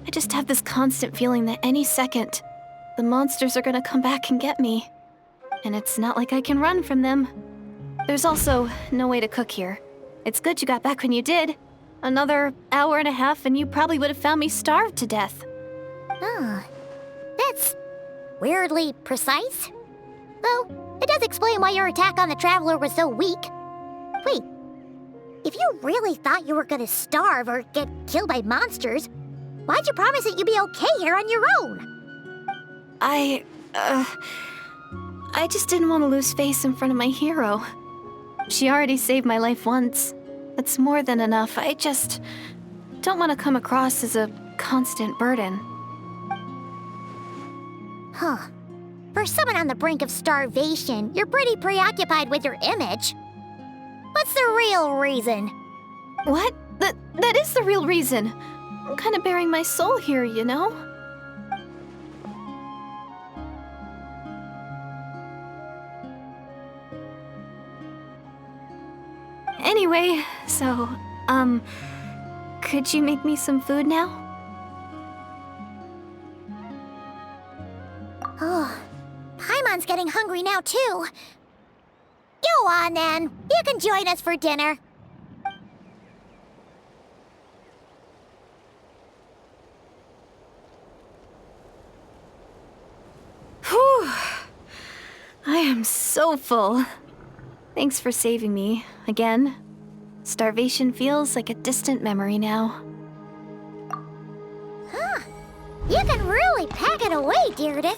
I just have this constant feeling that any second, the monsters are gonna come back and get me. And it's not like I can run from them. There's also no way to cook here. It's good you got back when you did. Another hour and a half and you probably would have found me starved to death. Oh, that's weirdly precise. Though, it does explain why your attack on the Traveler was so weak. Wait, if you really thought you were gonna starve or get killed by monsters, why'd you promise that you'd be okay here on your own? I just didn't want to lose face in front of my hero. She already saved my life once. That's more than enough. I just don't want to come across as a constant burden. Huh. For someone on the brink of starvation, you're pretty preoccupied with your image. What's the real reason? What? That is the real reason. I'm kind of bearing my soul here, you know? Anyway, so, could you make me some food now? Oh, Paimon's getting hungry now, too. Go on, then. You can join us for dinner. Whew. I am so full. Thanks for saving me, again. Starvation feels like a distant memory now. Huh. You can really pack it away, Direidyth.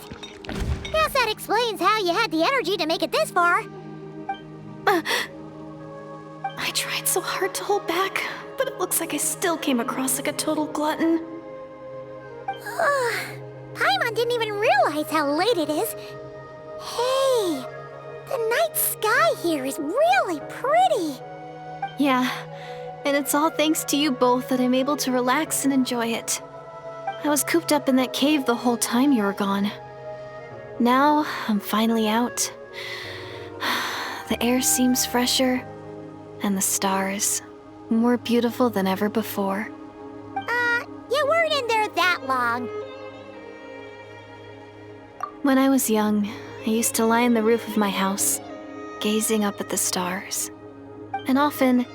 Guess that explains how you had the energy to make it this far. I tried so hard to hold back, but it looks like I still came across like a total glutton. Paimon Paimon didn't even realize how late it is. Hey, the night sky here is really pretty. Yeah, and it's all thanks to you both that I'm able to relax and enjoy it. I was cooped up in that cave the whole time you were gone. Now, I'm finally out. The air seems fresher, and the stars more beautiful than ever before. You weren't in there that long. When I was young, I used to lie on the roof of my house, gazing up at the stars. And often,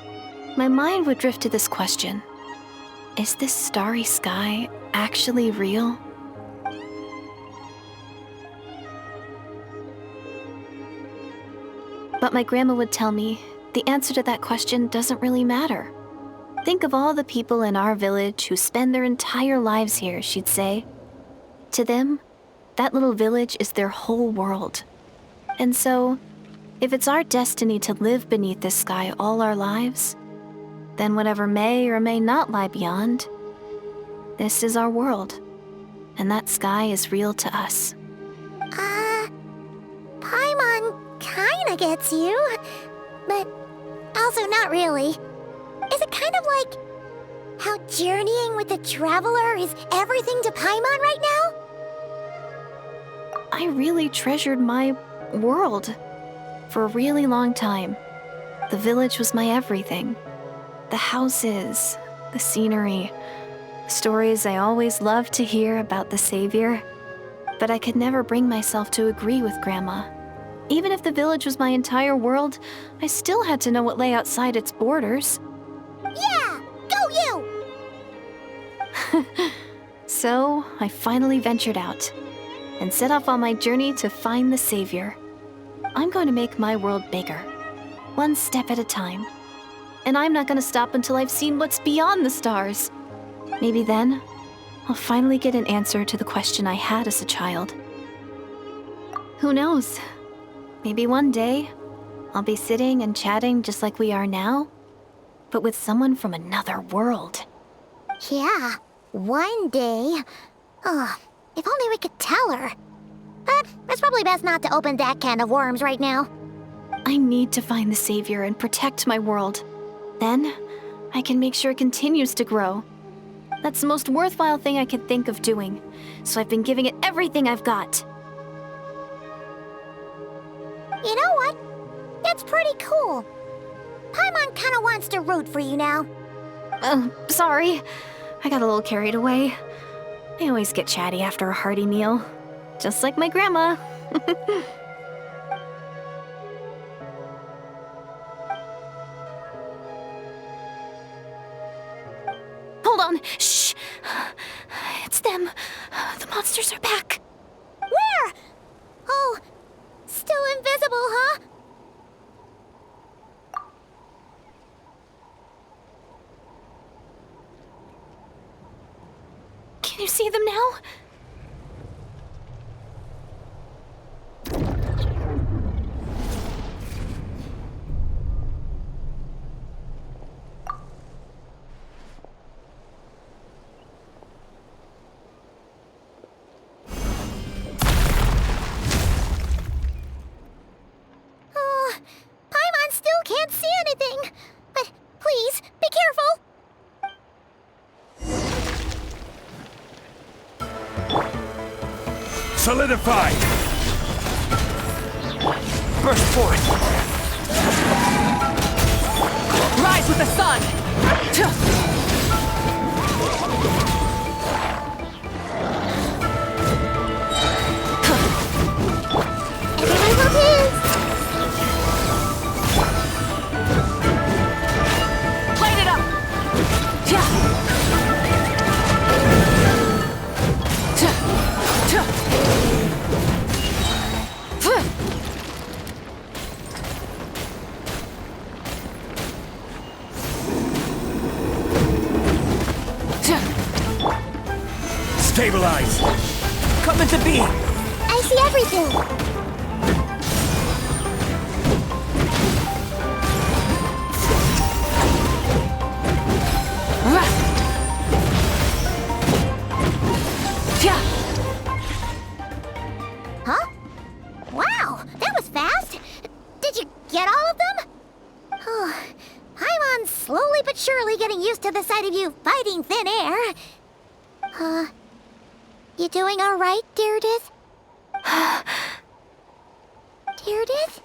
my mind would drift to this question. Is this starry sky actually real? But my grandma would tell me the answer to that question doesn't really matter. Think of all the people in our village who spend their entire lives here, she'd say. To them, that little village is their whole world. And so, if it's our destiny to live beneath this sky all our lives, then whatever may or may not lie beyond, this is our world. And that sky is real to us. Paimon kinda gets you, but also not really. Is it kind of like how journeying with the Traveler is everything to Paimon right now? I really treasured my world for a really long time. The village was my everything. The houses, the scenery, stories I always loved to hear about the Savior. But I could never bring myself to agree with Grandma. Even if the village was my entire world, I still had to know what lay outside its borders. Yeah! Go you! So, I finally ventured out and set off on my journey to find the Savior. I'm going to make my world bigger, one step at a time. And I'm not going to stop until I've seen what's beyond the stars. Maybe then, I'll finally get an answer to the question I had as a child. Who knows? Maybe one day, I'll be sitting and chatting just like we are now, but with someone from another world. Yeah, one day. If only we could tell her. But it's probably best not to open that can of worms right now. I need to find the Savior and protect my world. Then, I can make sure it continues to grow. That's the most worthwhile thing I could think of doing, so I've been giving it everything I've got. You know what? That's pretty cool. Paimon kinda wants to root for you now. Sorry. I got a little carried away. I always get chatty after a hearty meal. Just like my grandma. Hold on. Shh. It's them. The monsters are back. Where? Oh, still invisible, huh? Can you see them now? Paimon still can't see anything. But please, be careful. Solidify! Burst forth! Rise with the sun! Everyone will his. Light it up! Stabilize! Come into being! I see everything. to the sight of you fighting thin air. You doing all right, Direidyth? Direidyth?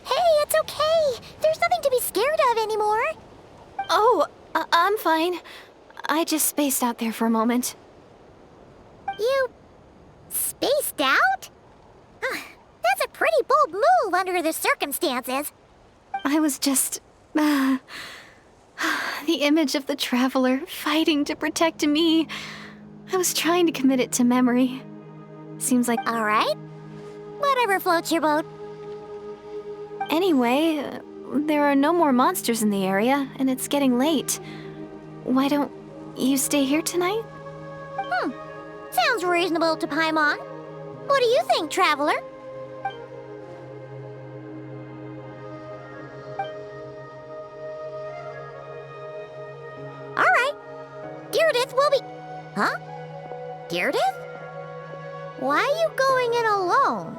Hey, it's okay. There's nothing to be scared of anymore. Oh, I'm fine. I just spaced out there for a moment. You spaced out? That's a pretty bold move under the circumstances. I was just... the image of the Traveler fighting to protect me. I was trying to commit it to memory. Seems like... All right. Whatever floats your boat. Anyway, there are no more monsters in the area, and it's getting late. Why don't you stay here tonight? Sounds reasonable to Paimon. What do you think, Traveler? All right. Direidyth will be... Huh? Direidyth? Why are you going in alone?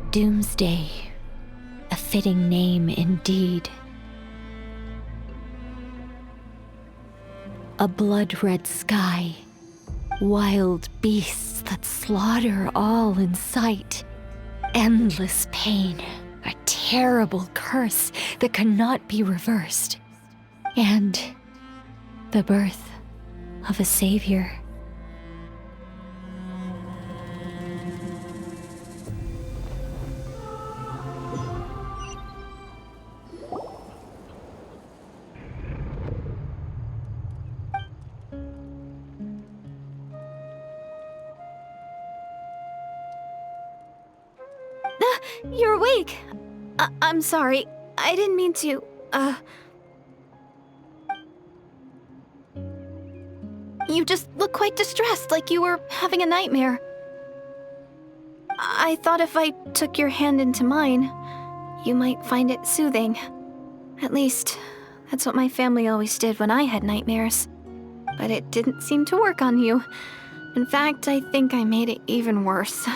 Doomsday, a fitting name indeed. A blood-red sky, wild beasts that slaughter all in sight, endless pain, a terrible curse that cannot be reversed, and the birth of a savior. You're awake! I'm sorry. I didn't mean to, You just look quite distressed, like you were having a nightmare. I thought if I took your hand into mine, you might find it soothing. At least, that's what my family always did when I had nightmares. But it didn't seem to work on you. In fact, I think I made it even worse.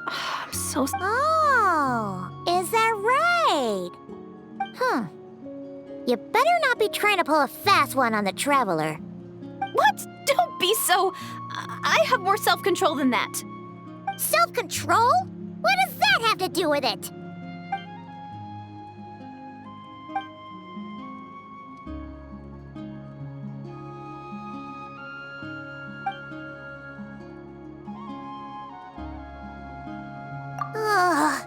I'm so... Oh, is that right? You better not be trying to pull a fast one on the Traveler. What? Don't be so... I have more self-control than that. Self-control? What does that have to do with it? Ugh.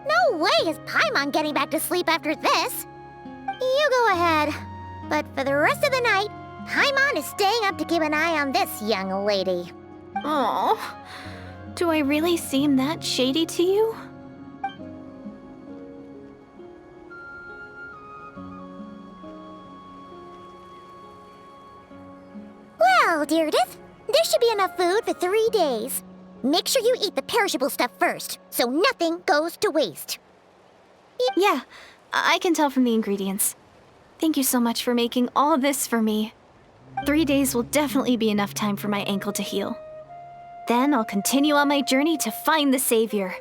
No way is Paimon getting back to sleep after this. You go ahead. But for the rest of the night, Paimon is staying up to keep an eye on this young lady. Oh, do I really seem that shady to you? Well, Direidyth, there should be enough food for 3 days. Make sure you eat the perishable stuff first, so nothing goes to waste. Yeah, I can tell from the ingredients. Thank you so much for making all this for me. 3 days will definitely be enough time for my ankle to heal. Then I'll continue on my journey to find the Savior.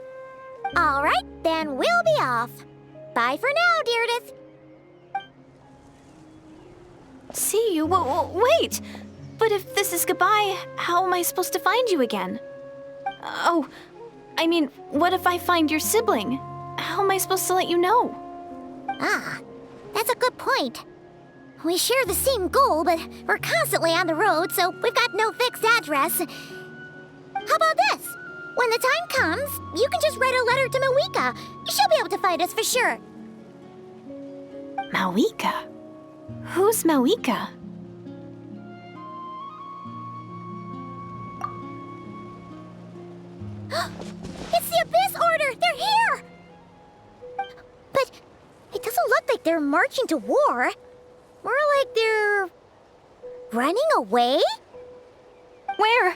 All right, then we'll be off. Bye for now, Direidyth. See you? Wait! But if this is goodbye, how am I supposed to find you again? Oh, I mean, what if I find your sibling? How am I supposed to let you know? Ah, that's a good point. We share the same goal, but we're constantly on the road, so we've got no fixed address. How about this? When the time comes, you can just write a letter to Mawika. She'll be able to find us for sure. Mawika? Who's Mawika? It's the Abyss Order! They're here! But it doesn't look like they're marching to war. More like they're running away? Where?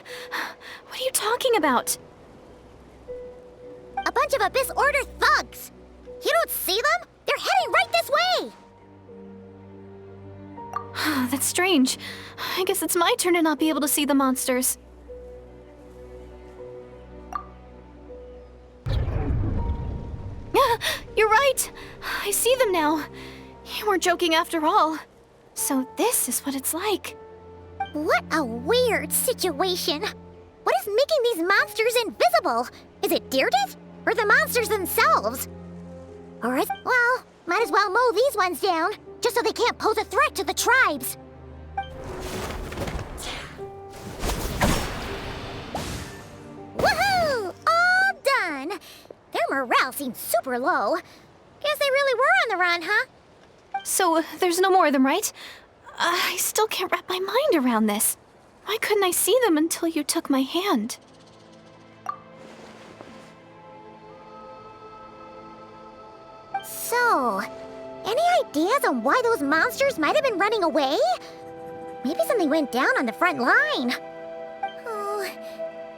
What are you talking about? A bunch of Abyss Order thugs! You don't see them? They're heading right this way! That's strange. I guess it's my turn to not be able to see the monsters. You're right! I see them now. You weren't joking after all. So this is what it's like. What a weird situation. What is making these monsters invisible? Is it Direidyth? Or the monsters themselves? Or is... well, might as well mow these ones down, just so they can't pose a threat to the tribes. Woohoo! All done! Their morale seems super low. Guess they really were on the run, huh? So there's no more of them, right? I still can't wrap my mind around this. Why couldn't I see them until you took my hand? So, any ideas on why those monsters might have been running away? Maybe something went down on the front line. Oh,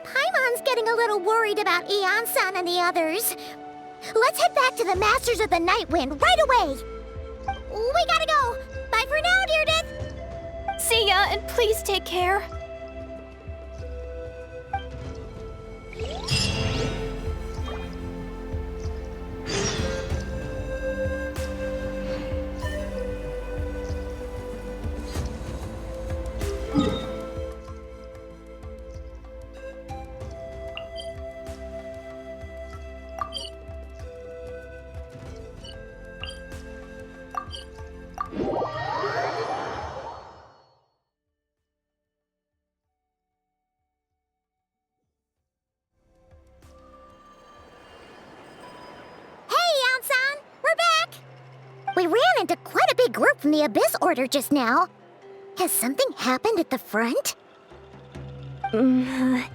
Paimon's getting a little worried about Eon-san and the others. Let's head back to the Masters of the Night Wind right away. We gotta go. Bye for now, Direidyth. See ya, and please take care. We ran into quite a big group from the Abyss Order just now. Has something happened at the front? The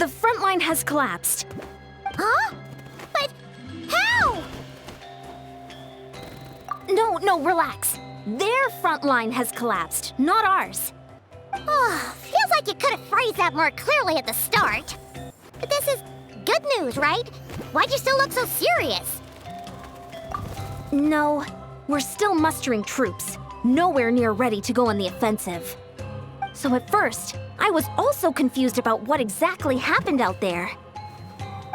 front line has collapsed. Huh? But how? No, relax. Their front line has collapsed, not ours. Oh, feels like you could have phrased that more clearly at the start. But this is good news, right? Why'd you still look so serious? No, we're still mustering troops, nowhere near ready to go on the offensive. So at first, I was also confused about what exactly happened out there.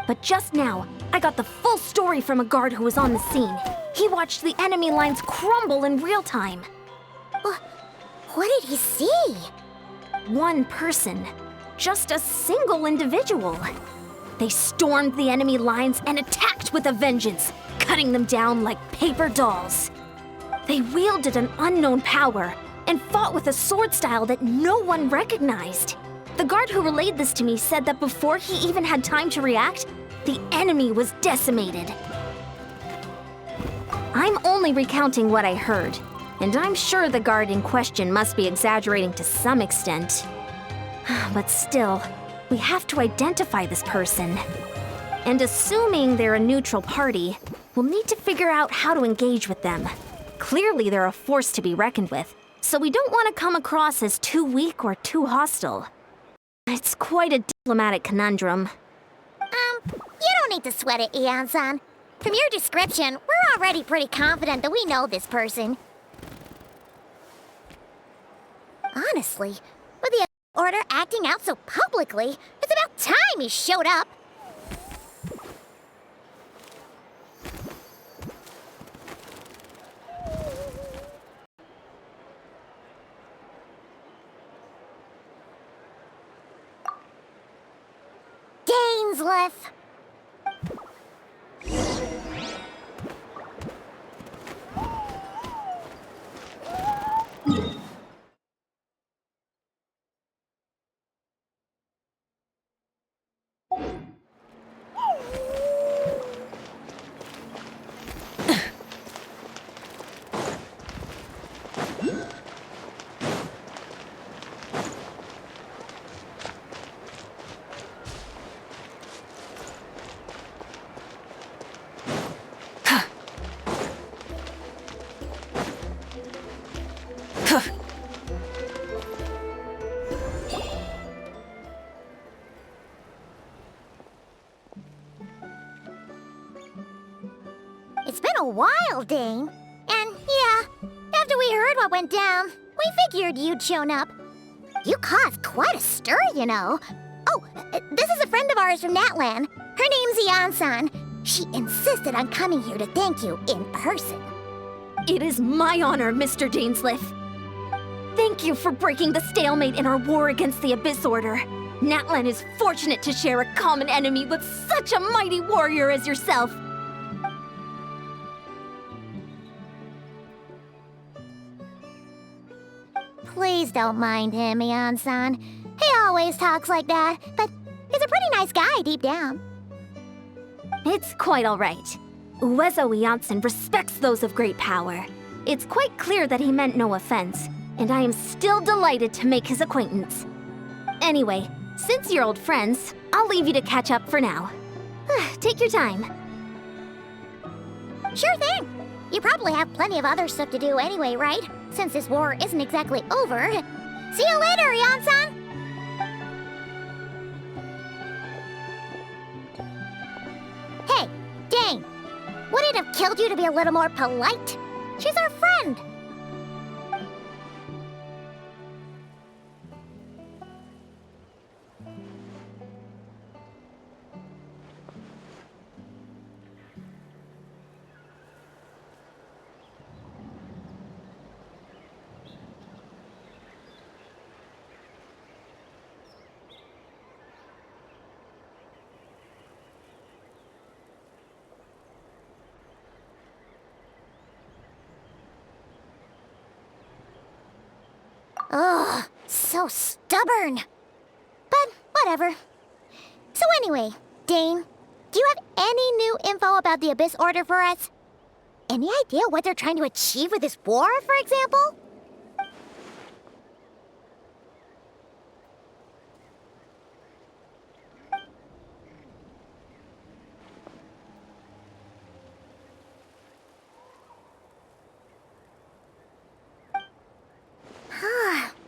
But just now, I got the full story from a guard who was on the scene. He watched the enemy lines crumble in real time. What did he see? One person. Just a single individual. They stormed the enemy lines and attacked with a vengeance, cutting them down like paper dolls. They wielded an unknown power and fought with a sword style that no one recognized. The guard who relayed this to me said that before he even had time to react, the enemy was decimated. I'm only recounting what I heard, and I'm sure the guard in question must be exaggerating to some extent. But still, we have to identify this person. And assuming they're a neutral party, we'll need to figure out how to engage with them. Clearly they're a force to be reckoned with, so we don't want to come across as too weak or too hostile. It's quite a diplomatic conundrum. You don't need to sweat it, Eon-san. From your description, we're already pretty confident that we know this person. Honestly, with the Order acting out so publicly, it's about time he showed up. Dansleif. It's been a while, Dane. And yeah, after we heard what went down, we figured you'd shown up. You caused quite a stir, you know. Oh, this is a friend of ours from Natlan. Her name's Ian-san. She insisted on coming here to thank you in person. It is my honor, Mr. Dansleif. Thank you for breaking the stalemate in our war against the Abyss Order. Natlan is fortunate to share a common enemy with such a mighty warrior as yourself. Please don't mind him, Ian-san. He always talks like that, but he's a pretty nice guy deep down. It's quite all right. Uezo Iansan respects those of great power. It's quite clear that he meant no offense, and I am still delighted to make his acquaintance. Anyway, since you're old friends, I'll leave you to catch up for now. Take your time. Sure thing. You probably have plenty of other stuff to do anyway, right? Since this war isn't exactly over. See you later, Ian-san! Hey, Dane! Would it have killed you to be a little more polite? She's our friend! Ugh, so stubborn. But whatever. So anyway, Dane, do you have any new info about the Abyss Order for us? Any idea what they're trying to achieve with this war, for example?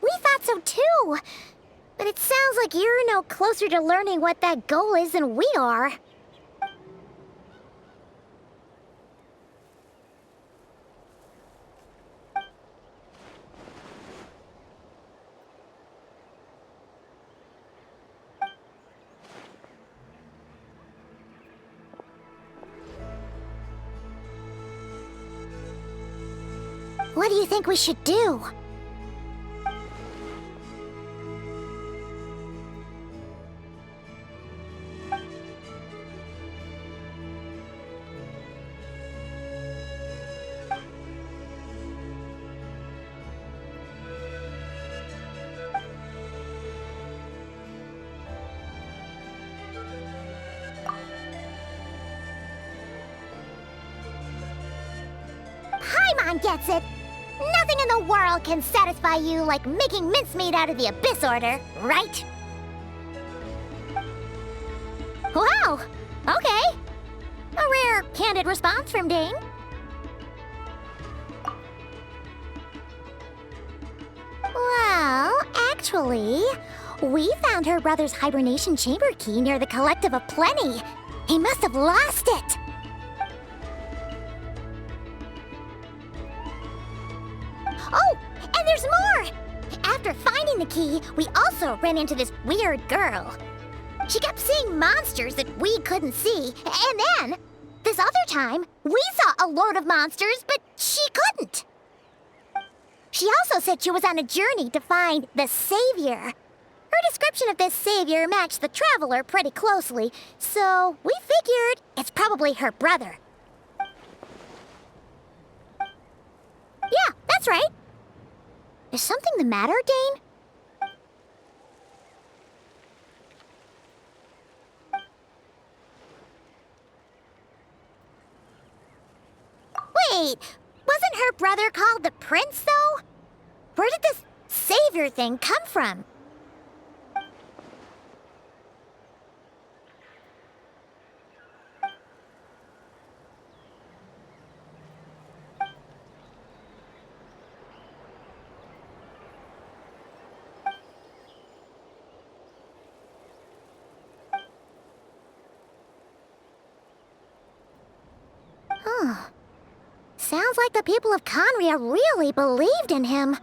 We thought so too. But it sounds like you're no closer to learning what that goal is than we are. What do you think we should do? Paimon gets it! Nothing in the world can satisfy you like making mincemeat out of the Abyss Order, right? Wow! Okay. A rare, candid response from Dane. Well, actually, we found her brother's hibernation chamber key near the Collective of Plenty. He must have lost it. Oh, and there's more! After finding the key, we also ran into this weird girl. She kept seeing monsters that we couldn't see, and then, this other time, we saw a load of monsters, but she couldn't. She also said she was on a journey to find the Savior. Her Her description of this savior matched the Traveler pretty closely, so we figured it's probably her brother. Yeah, that's right. Is something the matter, Dane? Wait, wasn't her brother called the Prince, though? Where did this savior thing come from? Huh. Sounds like the people of Khaenri'ah really believed in him.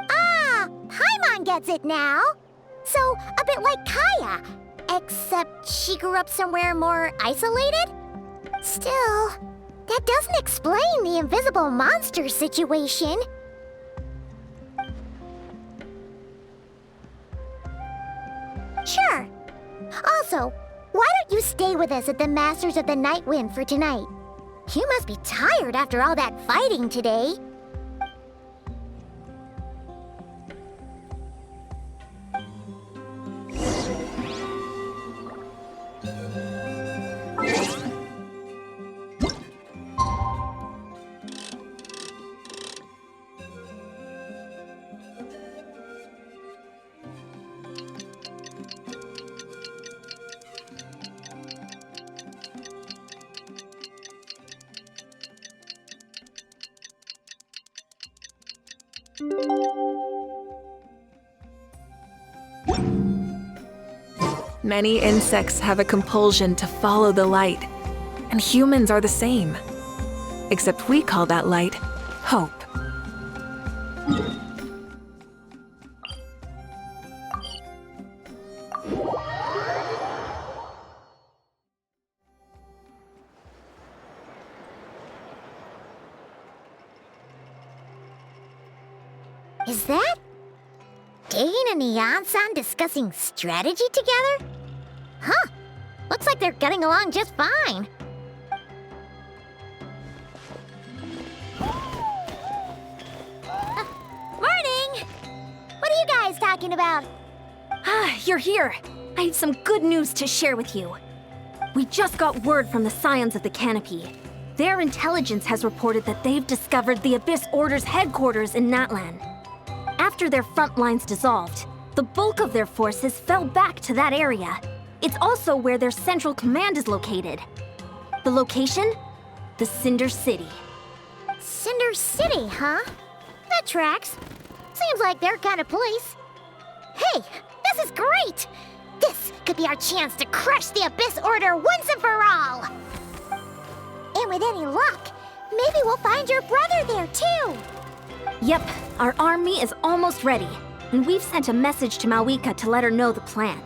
Ah, Paimon gets it now. So, a bit like Kaya, except she grew up somewhere more isolated? Still, that doesn't explain the invisible monster situation. Sure. Also, why don't you stay with us at the Masters of the Night Wind for tonight? You must be tired after all that fighting today. Many insects have a compulsion to follow the light, and humans are the same. Except we call that light hope. Is that Dane and Neon-san discussing strategy together? Huh. Looks like they're getting along just fine. Morning! What are you guys talking about? Ah, you're here. I have some good news to share with you. We just got word from the Scions of the Canopy. Their intelligence has reported that they've discovered the Abyss Order's headquarters in Natlan. After their front lines dissolved, the bulk of their forces fell back to that area. It's also where their central command is located. The location? The Cinder City. Cinder City, huh? That tracks. Seems like their kind of place. Hey, this is great! This could be our chance to crush the Abyss Order once and for all! And with any luck, maybe we'll find your brother there too! Yep, our army is almost ready, and we've sent a message to Mawika to let her know the plan.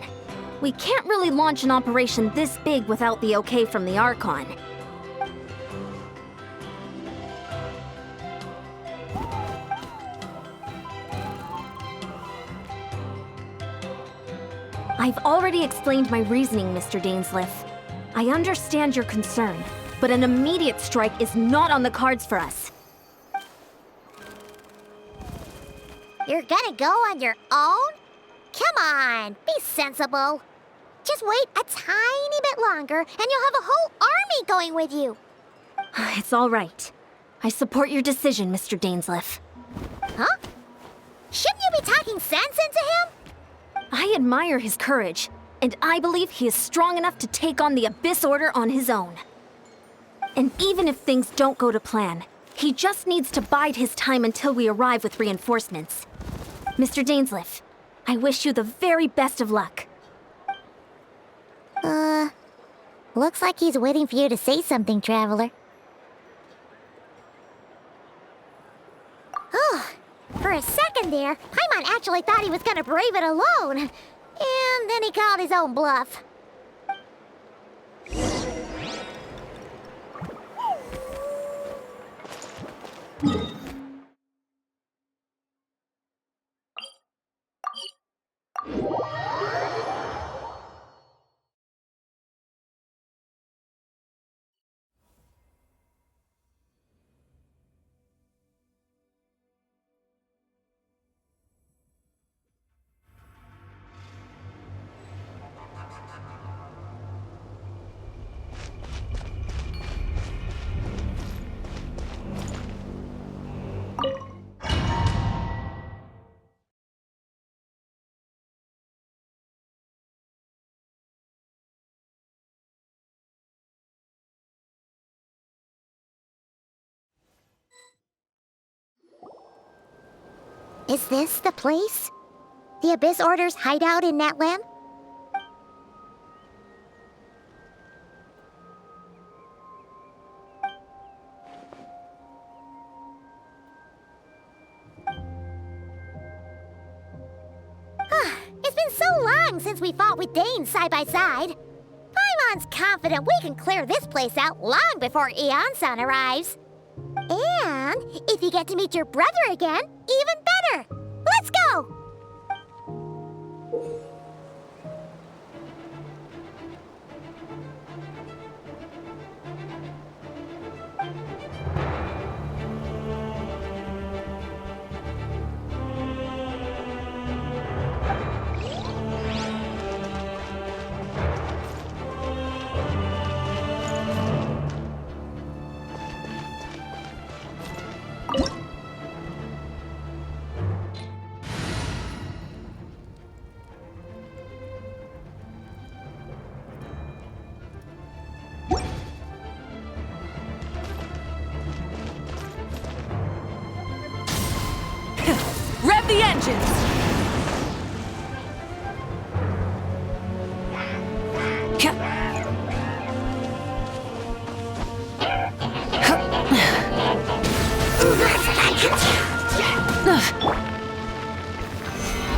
We can't really launch an operation this big without the okay from the Archon. I've already explained my reasoning, Mr. Dansleif. I understand your concern, but an immediate strike is not on the cards for us. You're gonna go on your own? Come on, be sensible. Just wait a tiny bit longer and you'll have a whole army going with you. It's all right. I support your decision, Mr. Dansleif. Huh? Shouldn't you be talking sense into him? I admire his courage, and I believe he is strong enough to take on the Abyss Order on his own. And even if things don't go to plan, he just needs to bide his time until we arrive with reinforcements. Mr. Dansleif, I wish you the very best of luck. Looks like he's waiting for you to say something, Traveler. Oh, for a second there, Paimon actually thought he was gonna brave it alone. And then he called his own bluff. Is this the place? The Abyss Order's hideout in Natlan? It's been so long since we fought with Dane side by side. Paimon's confident we can clear this place out long before Eon-san arrives. And if you get to meet your brother again, even better! Let's go! Rev the engines!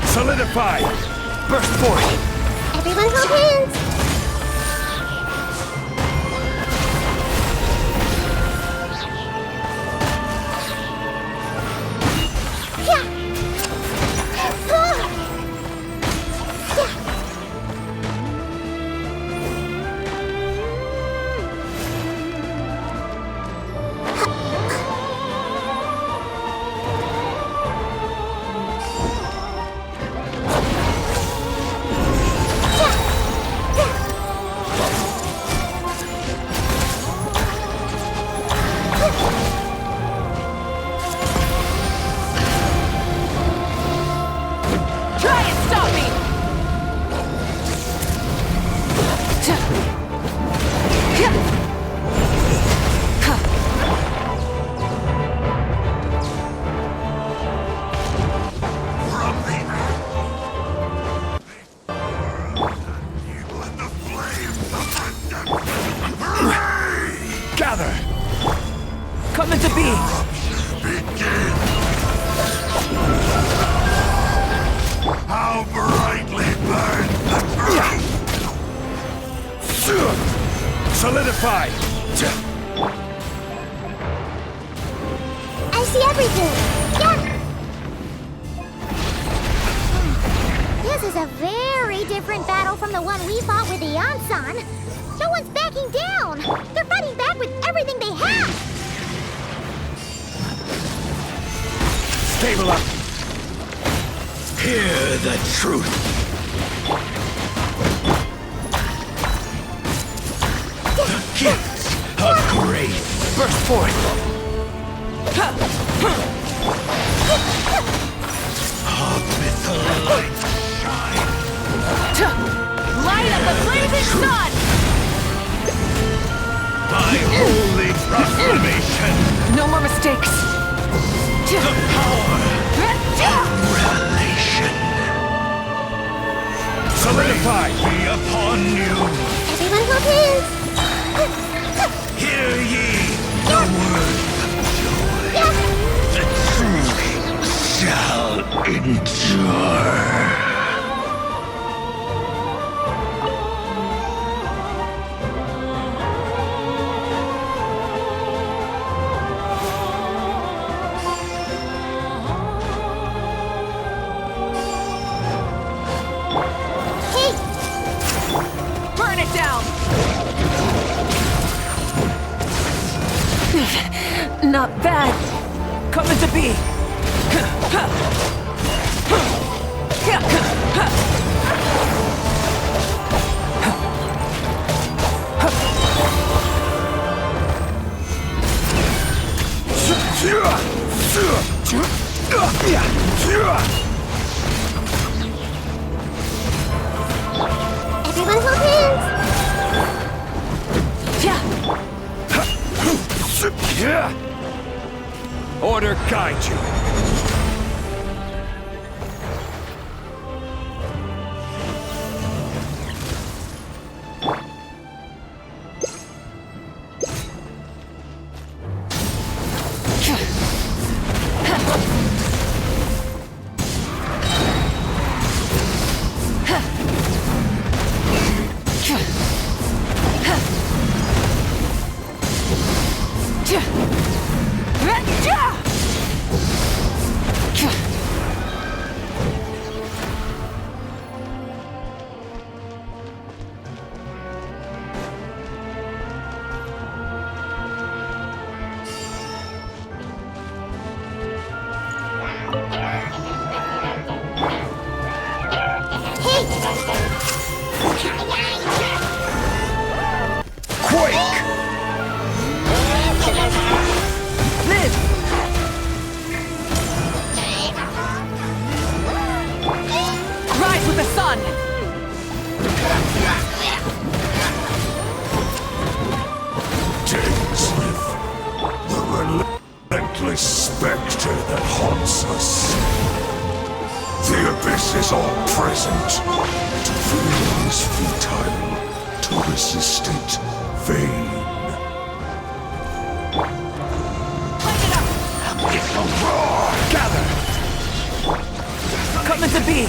Solidify! Burst forth! Everyone hold hands! Come into being! How brightly burns the truth! Solidify! I see everything! Yeah! This is a very different battle from the one we fought with Eon-san. No one's backing down! They're fighting back with everything they have! Stable up! Hear the truth! The gifts of grace! Burst forth! Amid the light shine! Light up the blazing sun! By holy proclamation! No more mistakes! The power of relation! Solidify be upon you! Everyone hold hands! Hear ye the words of joy! The truth shall endure! Not bad. Coming to be! Everyone hold hands! Order guide you. Spectre that haunts us. The abyss is all present. To feel is futile. To resist it, vain. It's a roar! Gather! Coming to be!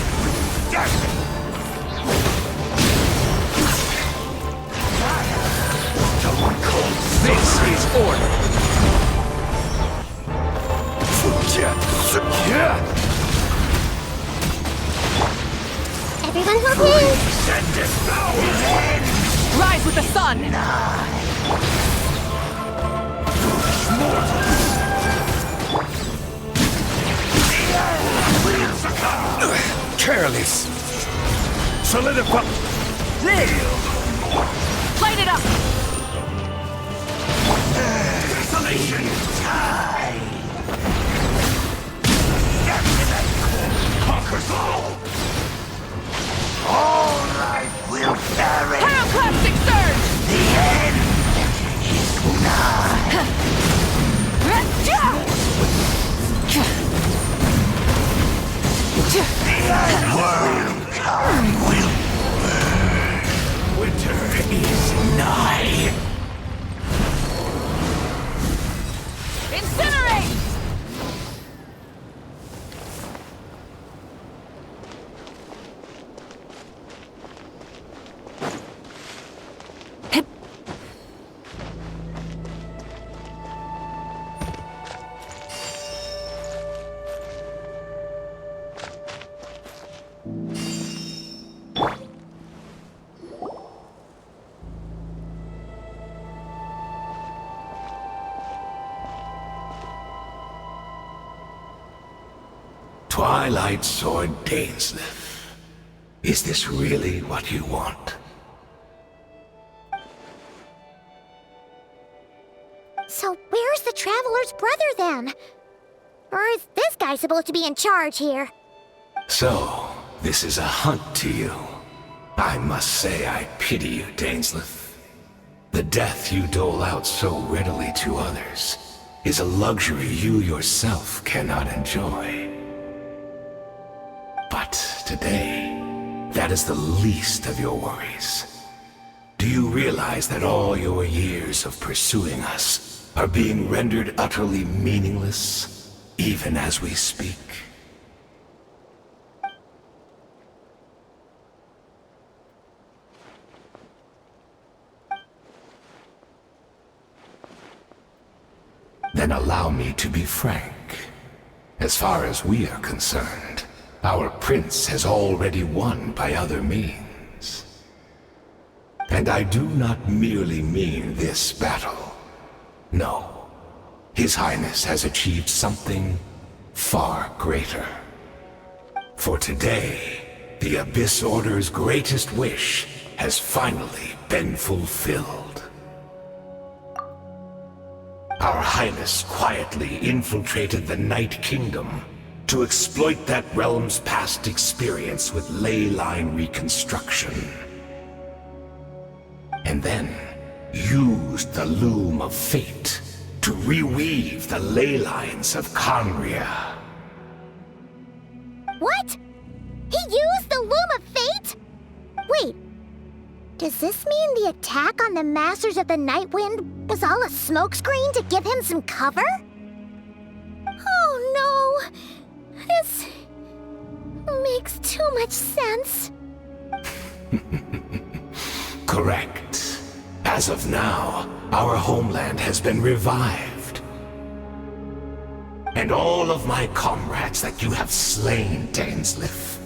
This is order! Everyone hold hands! Send it now! Rise with the sun! Careless! Solidify! Light it up! Desolation! Die! Conquers all! All life will perish! Pyroclastic surge! The end is nigh! The unworld come will burn! Winter is nigh! Incinerate! Twilight Sword Dansleif. Is this really what you want? So where's the Traveler's brother then? Or is this guy supposed to be in charge here? So, this is a hunt to you. I must say I pity you, Dansleif. The death you dole out so readily to others is a luxury you yourself cannot enjoy. But today, that is the least of your worries. Do you realize that all your years of pursuing us are being rendered utterly meaningless, even as we speak? Then allow me to be frank. As far as we are concerned, our prince has already won by other means. And I do not merely mean this battle. No. His Highness has achieved something far greater. For today, the Abyss Order's greatest wish has finally been fulfilled. Our Highness quietly infiltrated the Night Kingdom to exploit that realm's past experience with ley line reconstruction. And then used the Loom of Fate to reweave the ley lines of Khaenri'ah. What? He used the Loom of Fate? Wait, does this mean the attack on the Masters of the Night Wind was all a smokescreen to give him some cover? Oh no! This makes too much sense. Correct. As of now, our homeland has been revived. And all of my comrades that you have slain, Dansleif,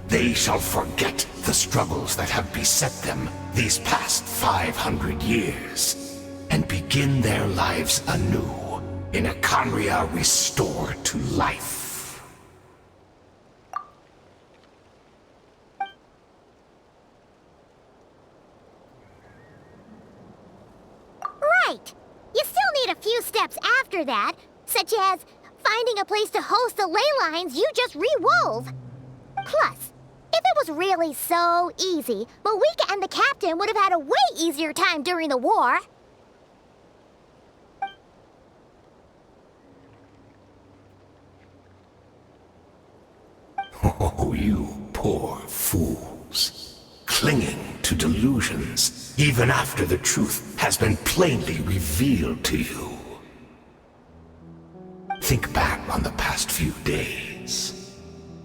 they shall forget the struggles that have beset them these past 500 years, and begin their lives anew in a Khaenri'ah restored to life. Right! You still need a few steps after that, such as finding a place to host the ley lines you just rewove. Plus, if it was really so easy, Moika and the captain would have had a way easier time during the war. Oh, you poor fools. Clinging to delusions, even after the truth has been plainly revealed to you. Think back on the past few days.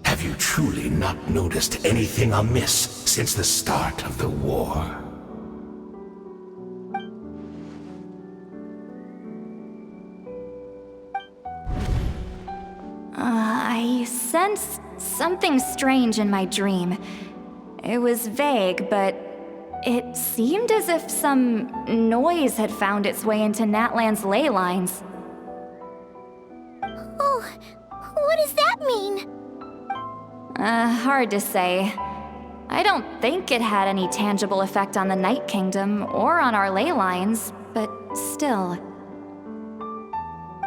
Have you truly not noticed anything amiss since the start of the war? I sensed something strange in my dream. It was vague, but it seemed as if some noise had found its way into Natlan's ley lines. Oh, what does that mean? Hard to say. I don't think it had any tangible effect on the Night Kingdom or on our ley lines, but still.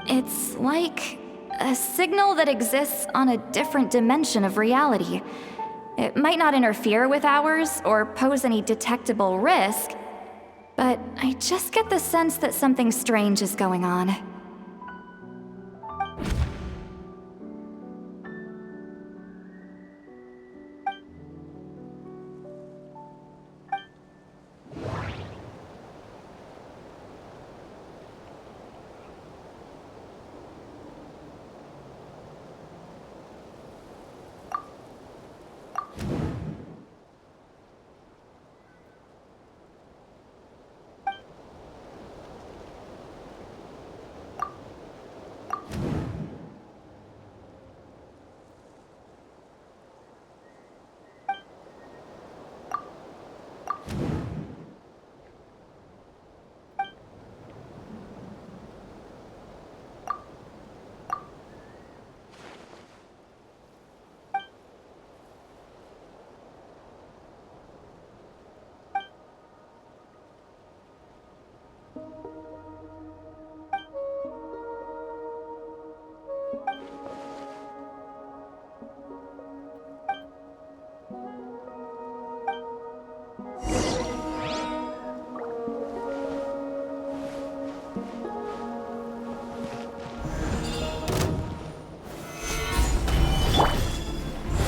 It's like a signal that exists on a different dimension of reality. It might not interfere with ours or pose any detectable risk, but I just get the sense that something strange is going on.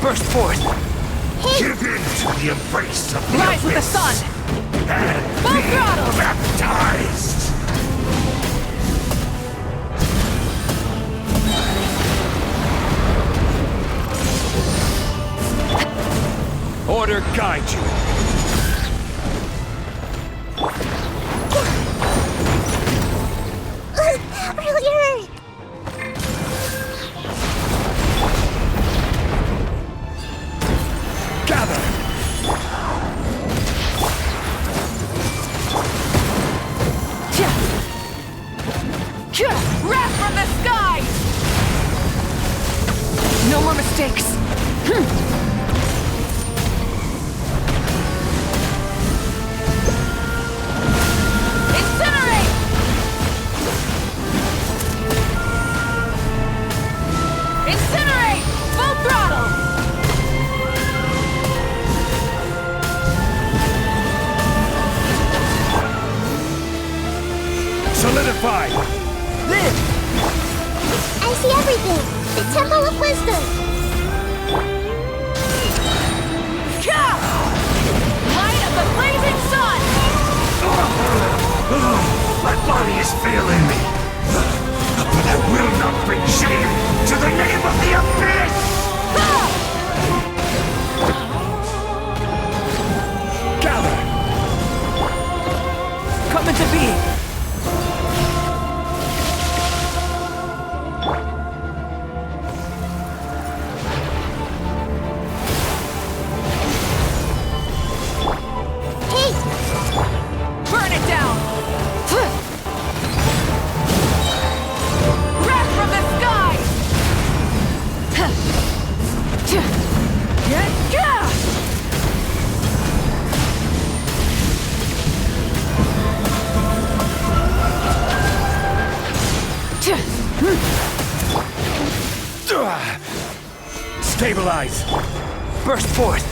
Burst forth! Give in to the embrace of the Rise with the abyss, sun! and Full be throttle! baptized! Order guide you! Really hurt! Gather! Wrath from Solidify! Live! I see everything! The Temple of Wisdom! Light of the blazing sun! My body is failing me. But I will not bring shame to the name of the Abyss! Gather! Come into being! Burn it down! Wrath from the sky! Stabilize! Burst forth!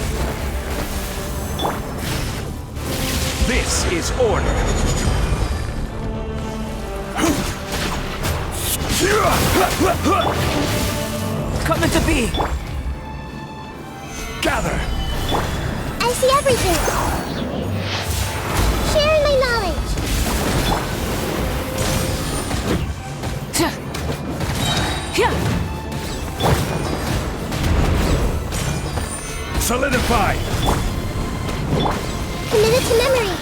This is order! Come into being! Gather! I see everything! Sharing my knowledge! Solidify! Committed to memory!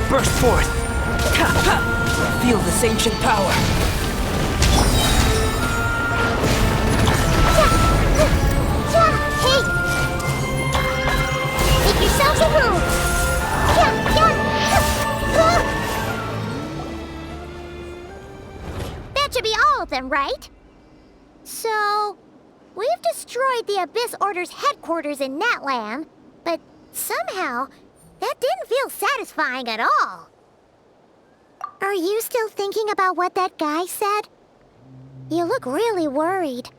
Burst forth! Feel this ancient power! Hey! Make yourselves a room! That should be all of them, right? So, we've destroyed the Abyss Order's headquarters in Natlan, but somehow, that didn't feel satisfying at all. Are you still thinking about what that guy said? You look really worried.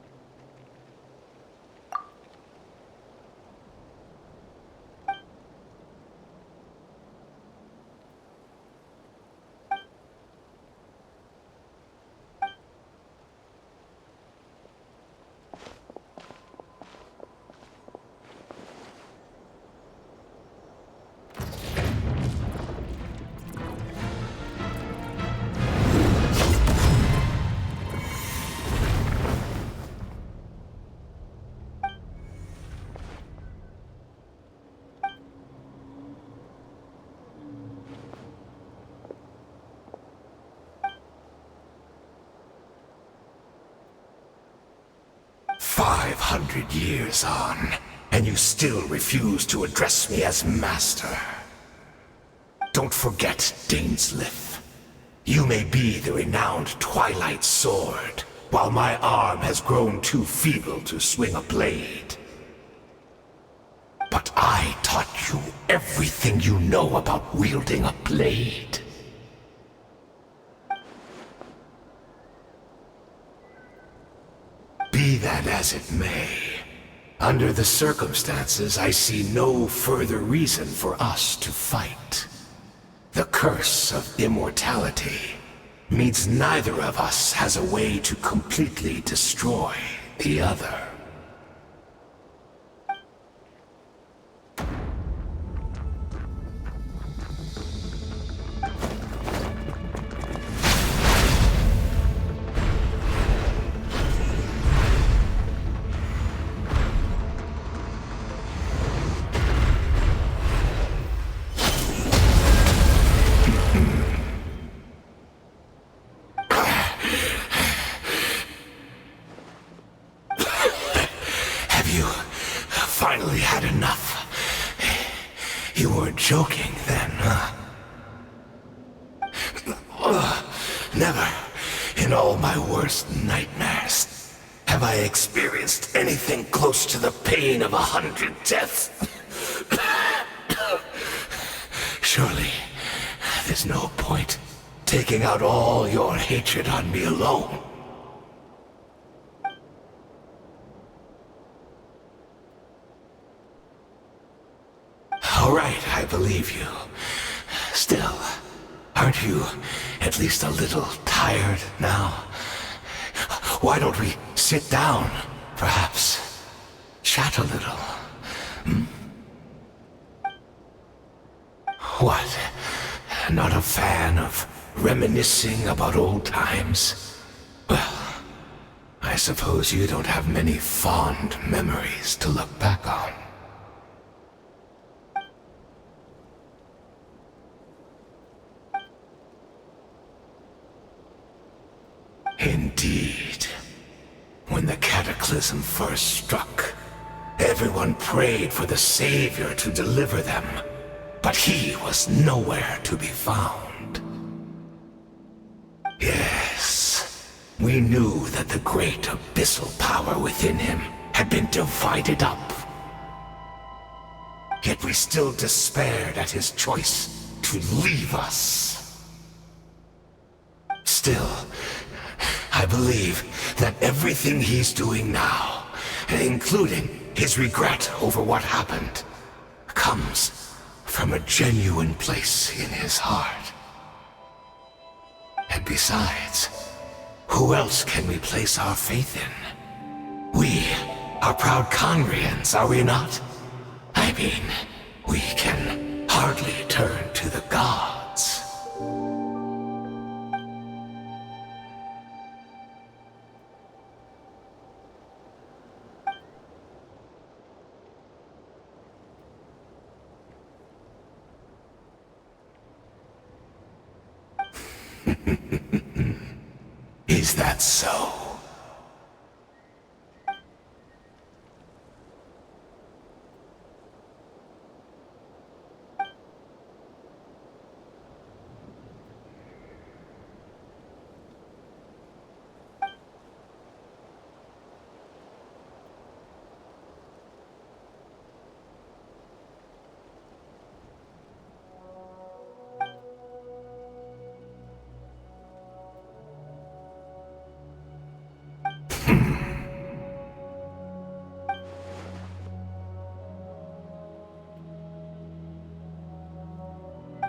Years on, and you still refuse to address me as master. Don't forget, Dansleif. You may be the renowned Twilight Sword, while my arm has grown too feeble to swing a blade. But I taught you everything you know about wielding a blade. Be that as it may, under the circumstances, I see no further reason for us to fight. The curse of immortality means neither of us has a way to completely destroy the other. Joking then, huh? Never, in all my worst nightmares, have I experienced anything close to the pain of 100 deaths. Surely, there's no point taking out all your hatred on me alone. All right, I believe you. Still, aren't you at least a little tired now? Why don't we sit down, perhaps? Chat a little. What? Not a fan of reminiscing about old times? Well, I suppose you don't have many fond memories to look back on. Indeed. When the cataclysm first struck, everyone prayed for the Savior to deliver them, but he was nowhere to be found. Yes, we knew that the great abyssal power within him had been divided up. Yet we still despaired at his choice to leave us. Still, I believe that everything he's doing now, including his regret over what happened, comes from a genuine place in his heart. And besides, who else can we place our faith in? We are proud Khaenri'ahs, are we not? I mean, we can hardly turn to the gods. Is that so?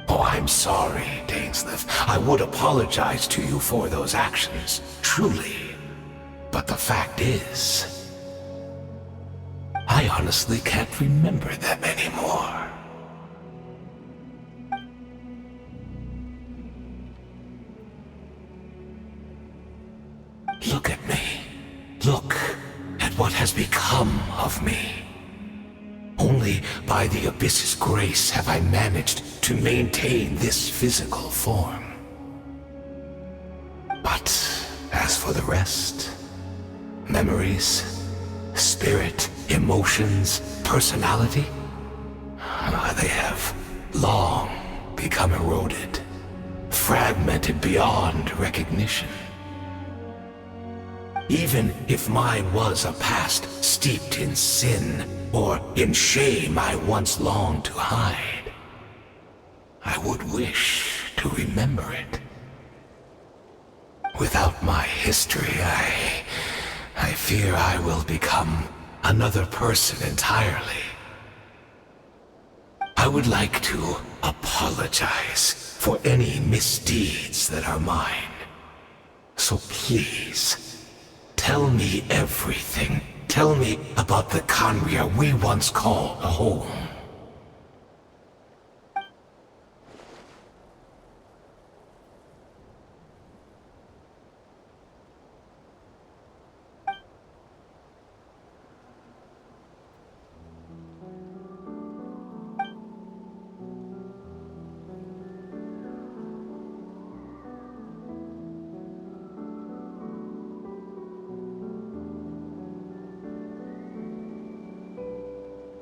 I'm sorry, Dansleif. I would apologize to you for those actions, truly. But the fact is, I honestly can't remember them anymore. Look at me. Look at what has become of me. Only by the Abyss's grace have I managed to maintain this physical form. But as for the rest, memories, spirit, emotions, personality, they have long become eroded, fragmented beyond recognition. Even if mine was a past steeped in sin, or in shame I once longed to hide, I would wish to remember it. Without my history, I fear I will become another person entirely. I would like to apologize for any misdeeds that are mine. So please, tell me everything. Tell me about the Khaenri'ah we once called home.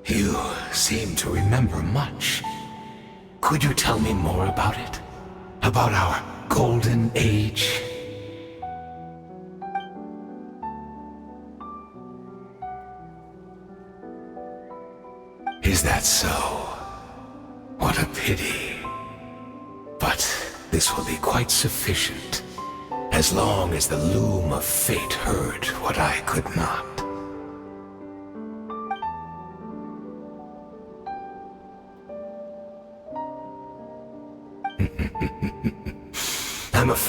You seem to remember much. Could you tell me more about it? About our golden age? Is that so? What a pity. But this will be quite sufficient, as long as the loom of fate heard what I could not.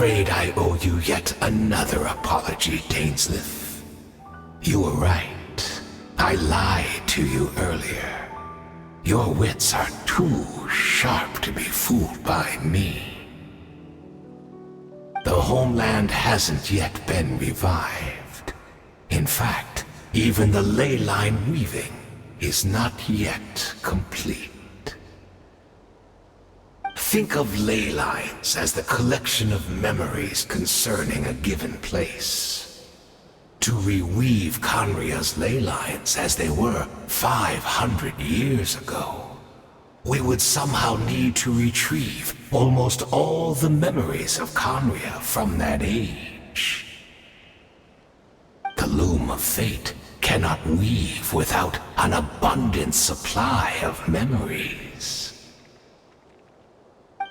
afraid I owe you yet another apology, Dansleif. You were right. I lied to you earlier. Your wits are too sharp to be fooled by me. The homeland hasn't yet been revived. In fact, even the ley line weaving is not yet complete. Think of ley lines as the collection of memories concerning a given place. To reweave Khaenri'ah's ley lines as they were 500 years ago, we would somehow need to retrieve almost all the memories of Khaenri'ah from that age. The loom of fate cannot weave without an abundant supply of memories.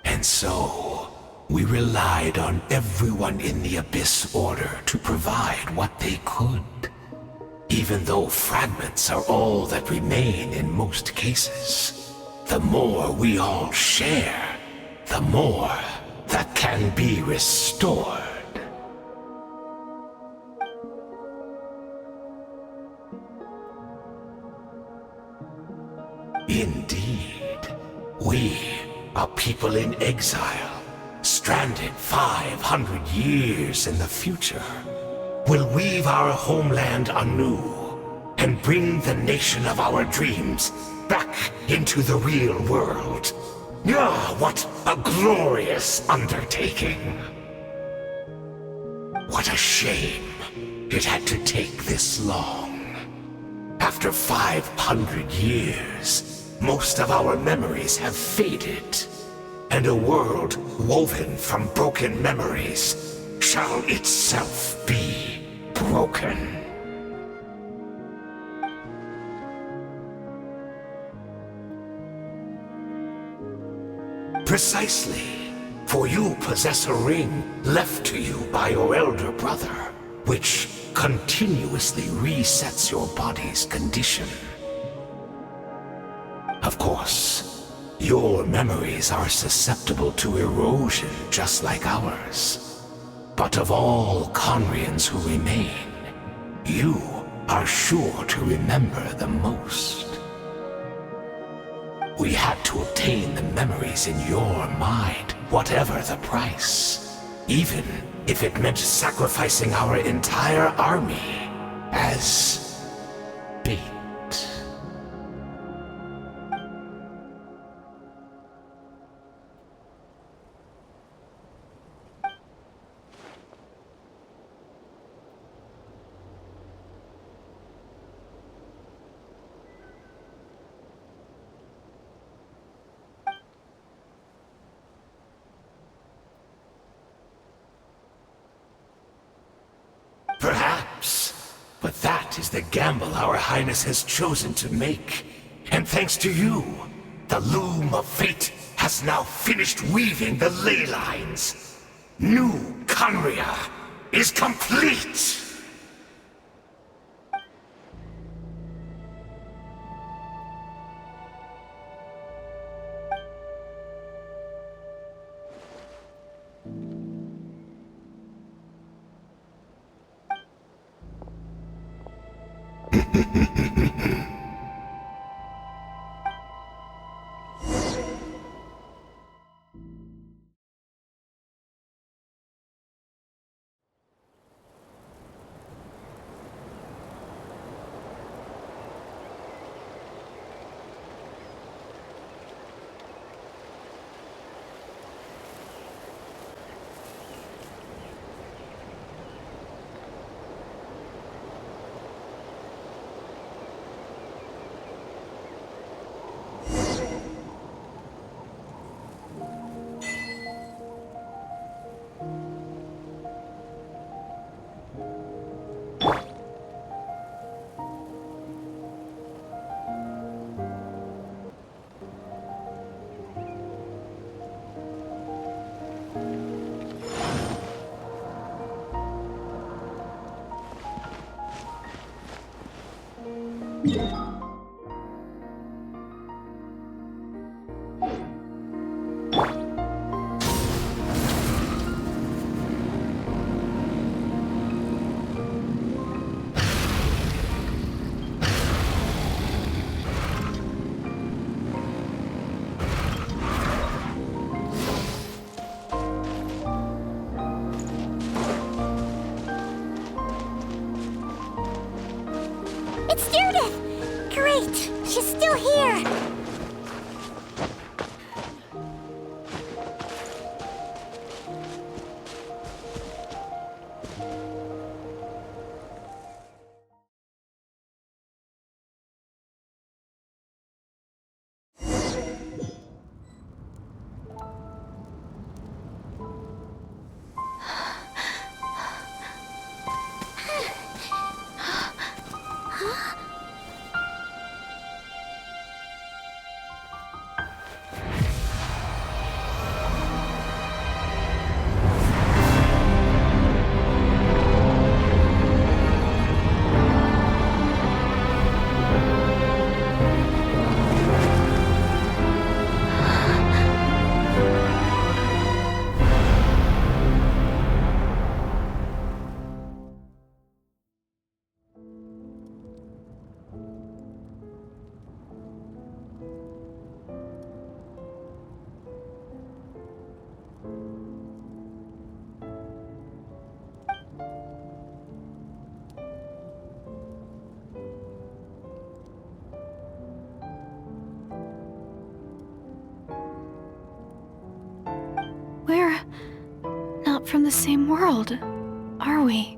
And so, we relied on everyone in the Abyss Order to provide what they could. Even though fragments are all that remain in most cases, the more we all share, the more that can be restored. Indeed, we, a people in exile, stranded 500 years in the future, will weave our homeland anew and bring the nation of our dreams back into the real world. Ah, what a glorious undertaking! What a shame it had to take this long. After 500 years, most of our memories have faded, and a world woven from broken memories shall itself be broken. Precisely, for you possess a ring left to you by your elder brother, which continuously resets your body's condition. Of course, your memories are susceptible to erosion just like ours. But of all Khaenri'ahs who remain, you are sure to remember the most. We had to obtain the memories in your mind, whatever the price. Even if it meant sacrificing our entire army as bait. Perhaps, but that is the gamble our Highness has chosen to make. And thanks to you, the loom of fate has now finished weaving the ley lines. New Khaenri'ah is complete! from the same world, are we?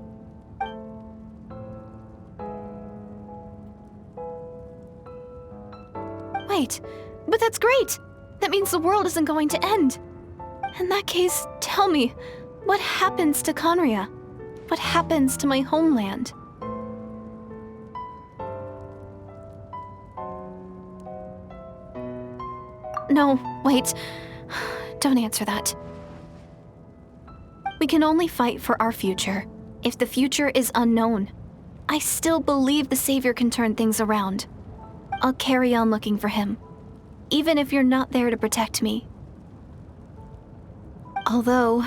Wait, but that's great! That means the world isn't going to end. In that case, tell me, what happens to Khaenri'ah? What happens to my homeland? No, wait. Don't answer that. We can only fight for our future. If the future is unknown, I still believe the Savior can turn things around. I'll carry on looking for him, even if you're not there to protect me. Although,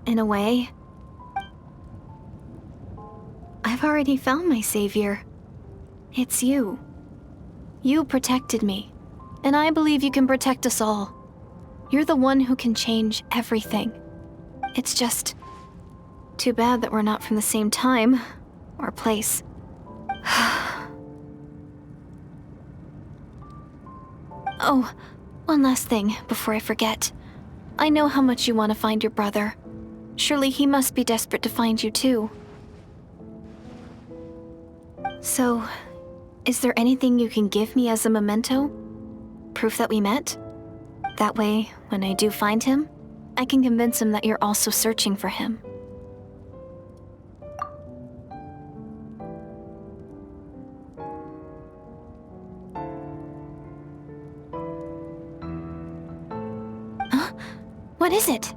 in a way, I've already found my Savior. It's you. You protected me, and I believe you can protect us all. You're the one who can change everything. It's just too bad that we're not from the same time or place. Oh, one last thing before I forget. I know how much you want to find your brother. Surely he must be desperate to find you too. So, is there anything you can give me as a memento? Proof that we met? That way, when I do find him, I can convince him that you're also searching for him. Huh? What is it?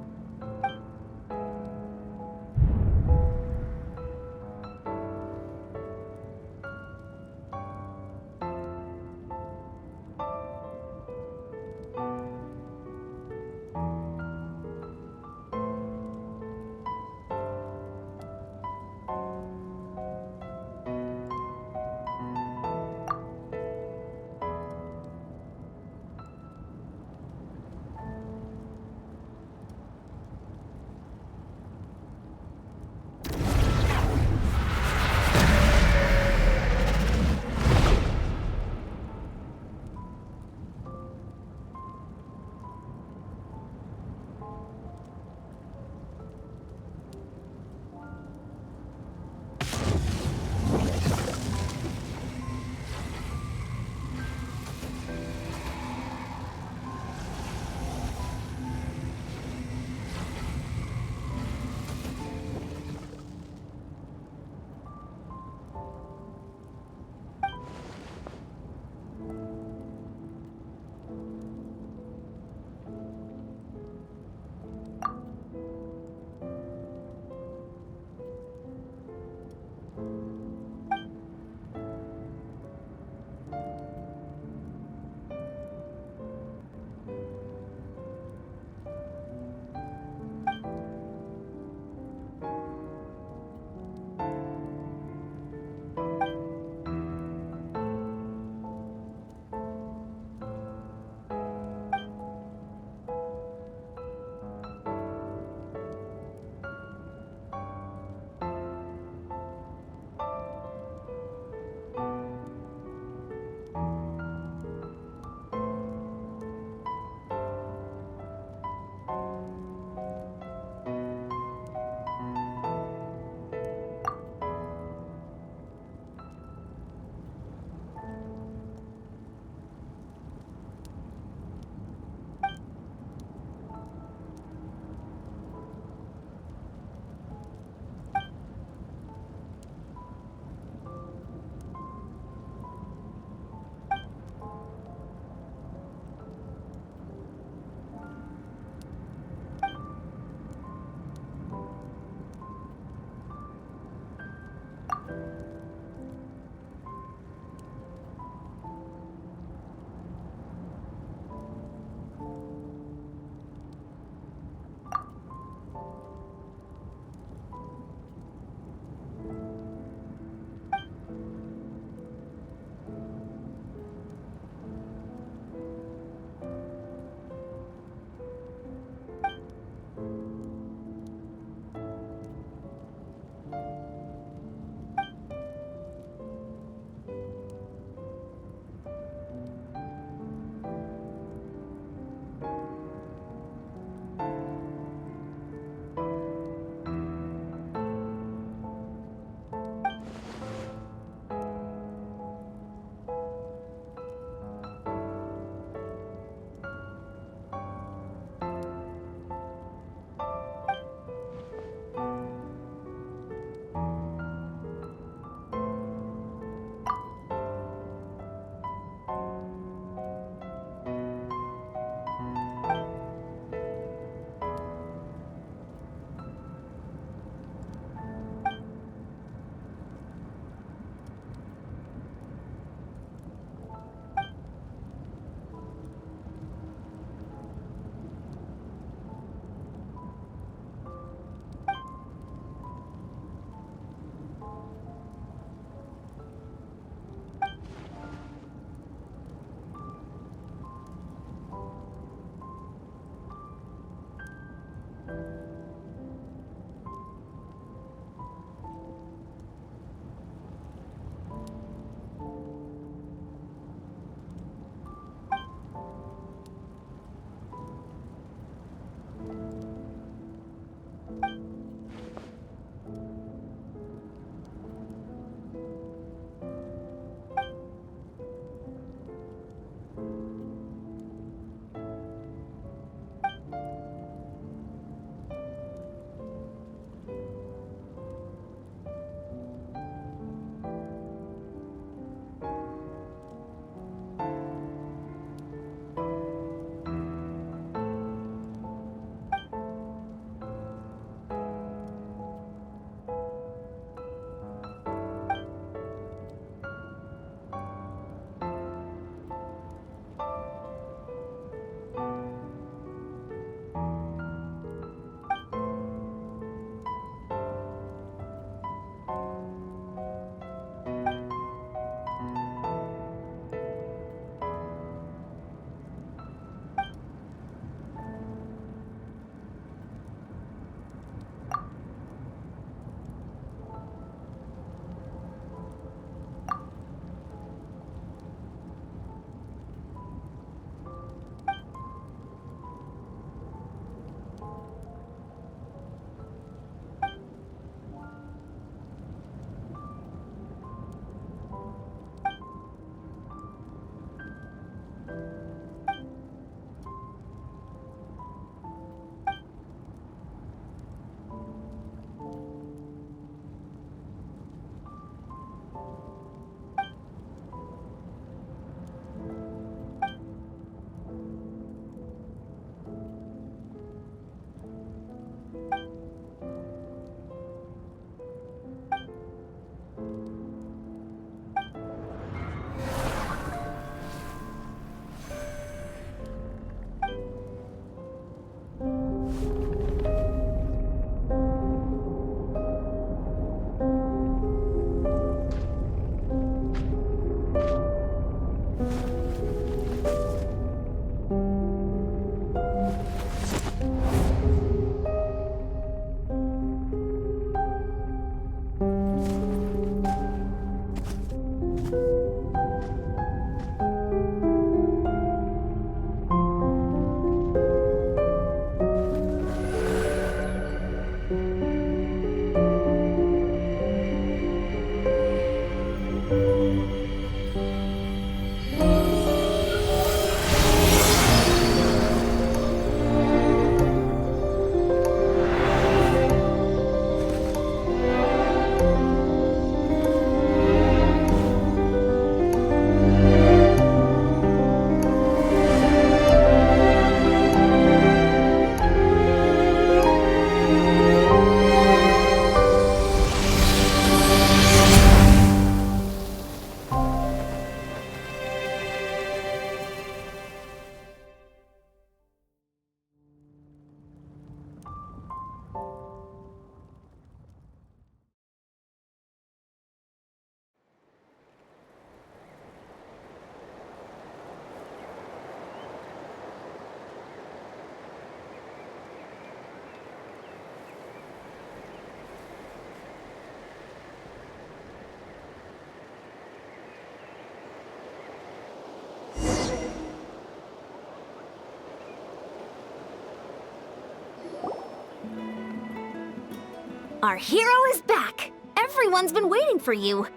Our hero is back! Everyone's been waiting for you!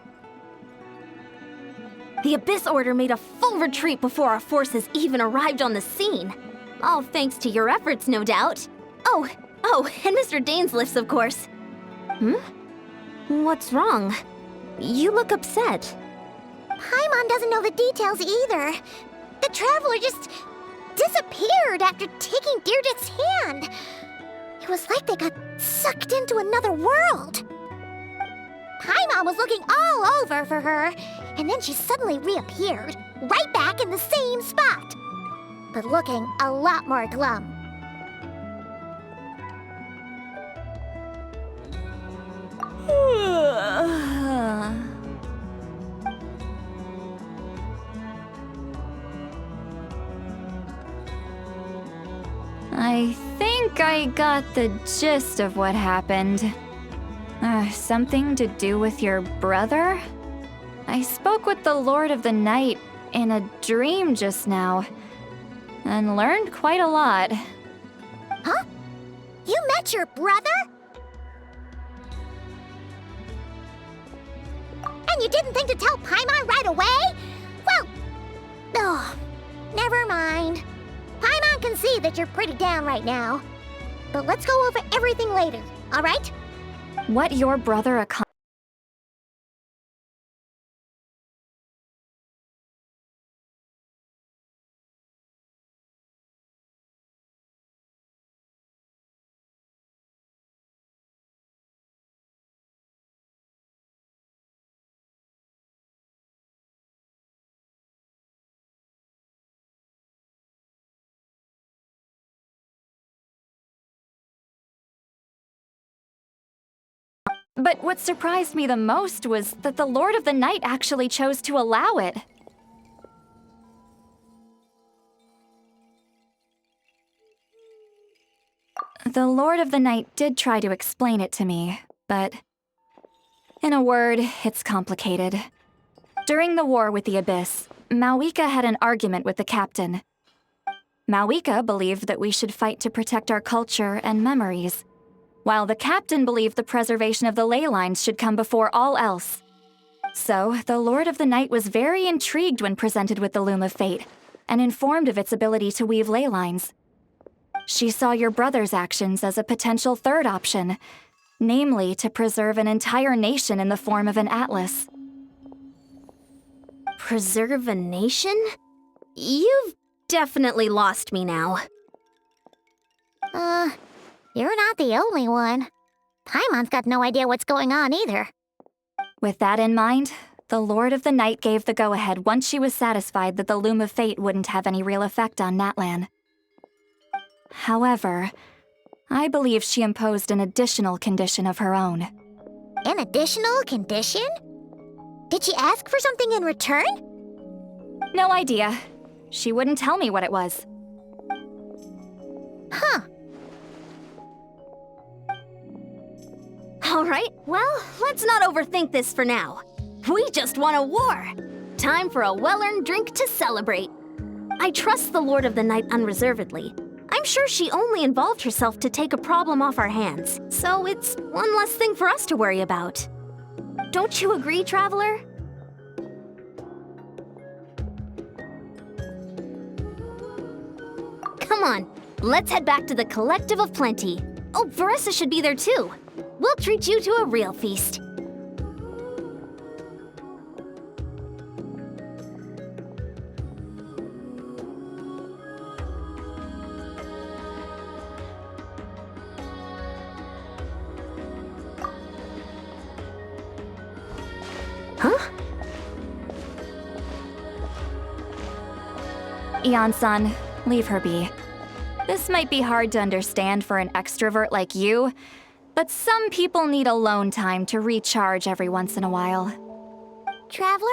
The Abyss Order made a full retreat before our forces even arrived on the scene. All thanks to your efforts, no doubt. Oh, and Mr. Dansleif's, of course. What's wrong? You look upset. Paimon doesn't know the details either. The Traveler just disappeared after taking Direidyth's hand. It was like they got sucked into another world. Paimon was looking all over for her, and then she suddenly reappeared, right back in the same spot, but looking a lot more glum. I think I got the gist of what happened. Something to do with your brother? I spoke with the Lord of the Night in a dream just now, and learned quite a lot. Huh? You met your brother? And you didn't think to tell Paimon right away? Well, never mind. Paimon can see that you're pretty down right now. But let's go over everything later, all right? What your brother accomplished. But what surprised me the most was that the Lord of the Night actually chose to allow it. The Lord of the Night did try to explain it to me, but in a word, it's complicated. During the war with the Abyss, Mawika had an argument with the captain. Mawika believed that we should fight to protect our culture and memories, while the captain believed the preservation of the ley lines should come before all else. So, the Lord of the Night was very intrigued when presented with the Loom of Fate, and informed of its ability to weave ley lines. She saw your brother's actions as a potential third option, namely to preserve an entire nation in the form of an atlas. Preserve a nation? You've definitely lost me now. You're not the only one. Paimon's got no idea what's going on either. With that in mind, the Lord of the Night gave the go-ahead once she was satisfied that the Loom of Fate wouldn't have any real effect on Natlan. However, I believe she imposed an additional condition of her own. An additional condition? Did she ask for something in return? No idea. She wouldn't tell me what it was. Huh. All right, well, let's not overthink this for now. We just won a war. Time for a well-earned drink to celebrate. I trust the Lord of the Night unreservedly. I'm sure she only involved herself to take a problem off our hands, so it's one less thing for us to worry about. Don't you agree, Traveler? Come on, let's head back to the Collective of Plenty. Oh, Varessa should be there too. We'll treat you to a real feast. Huh? Eon-san, leave her be. This might be hard to understand for an extrovert like you, but some people need alone time to recharge every once in a while. Traveler?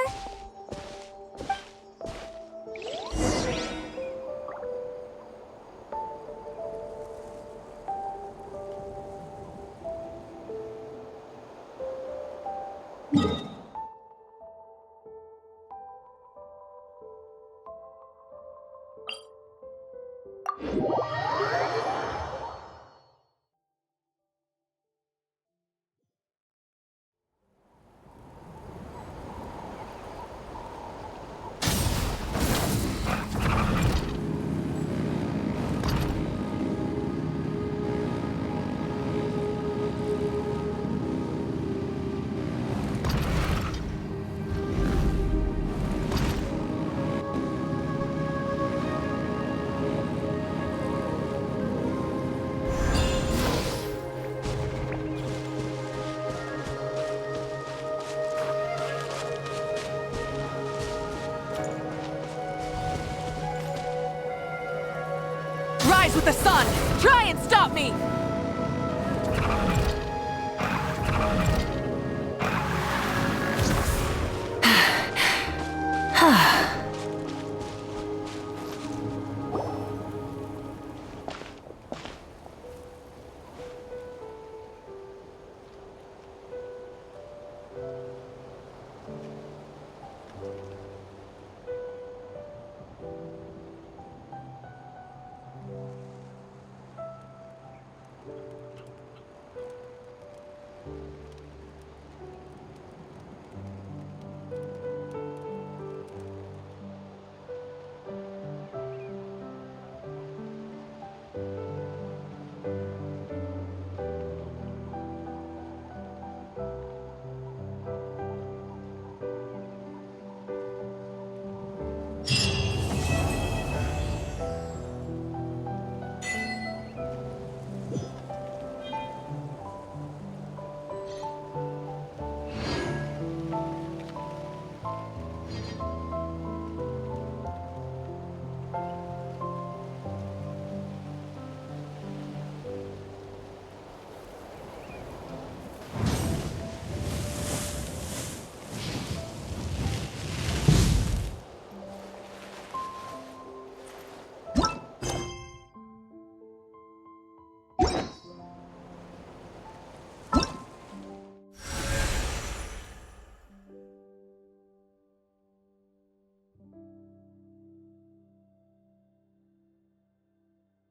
with the sun! Try and stop me!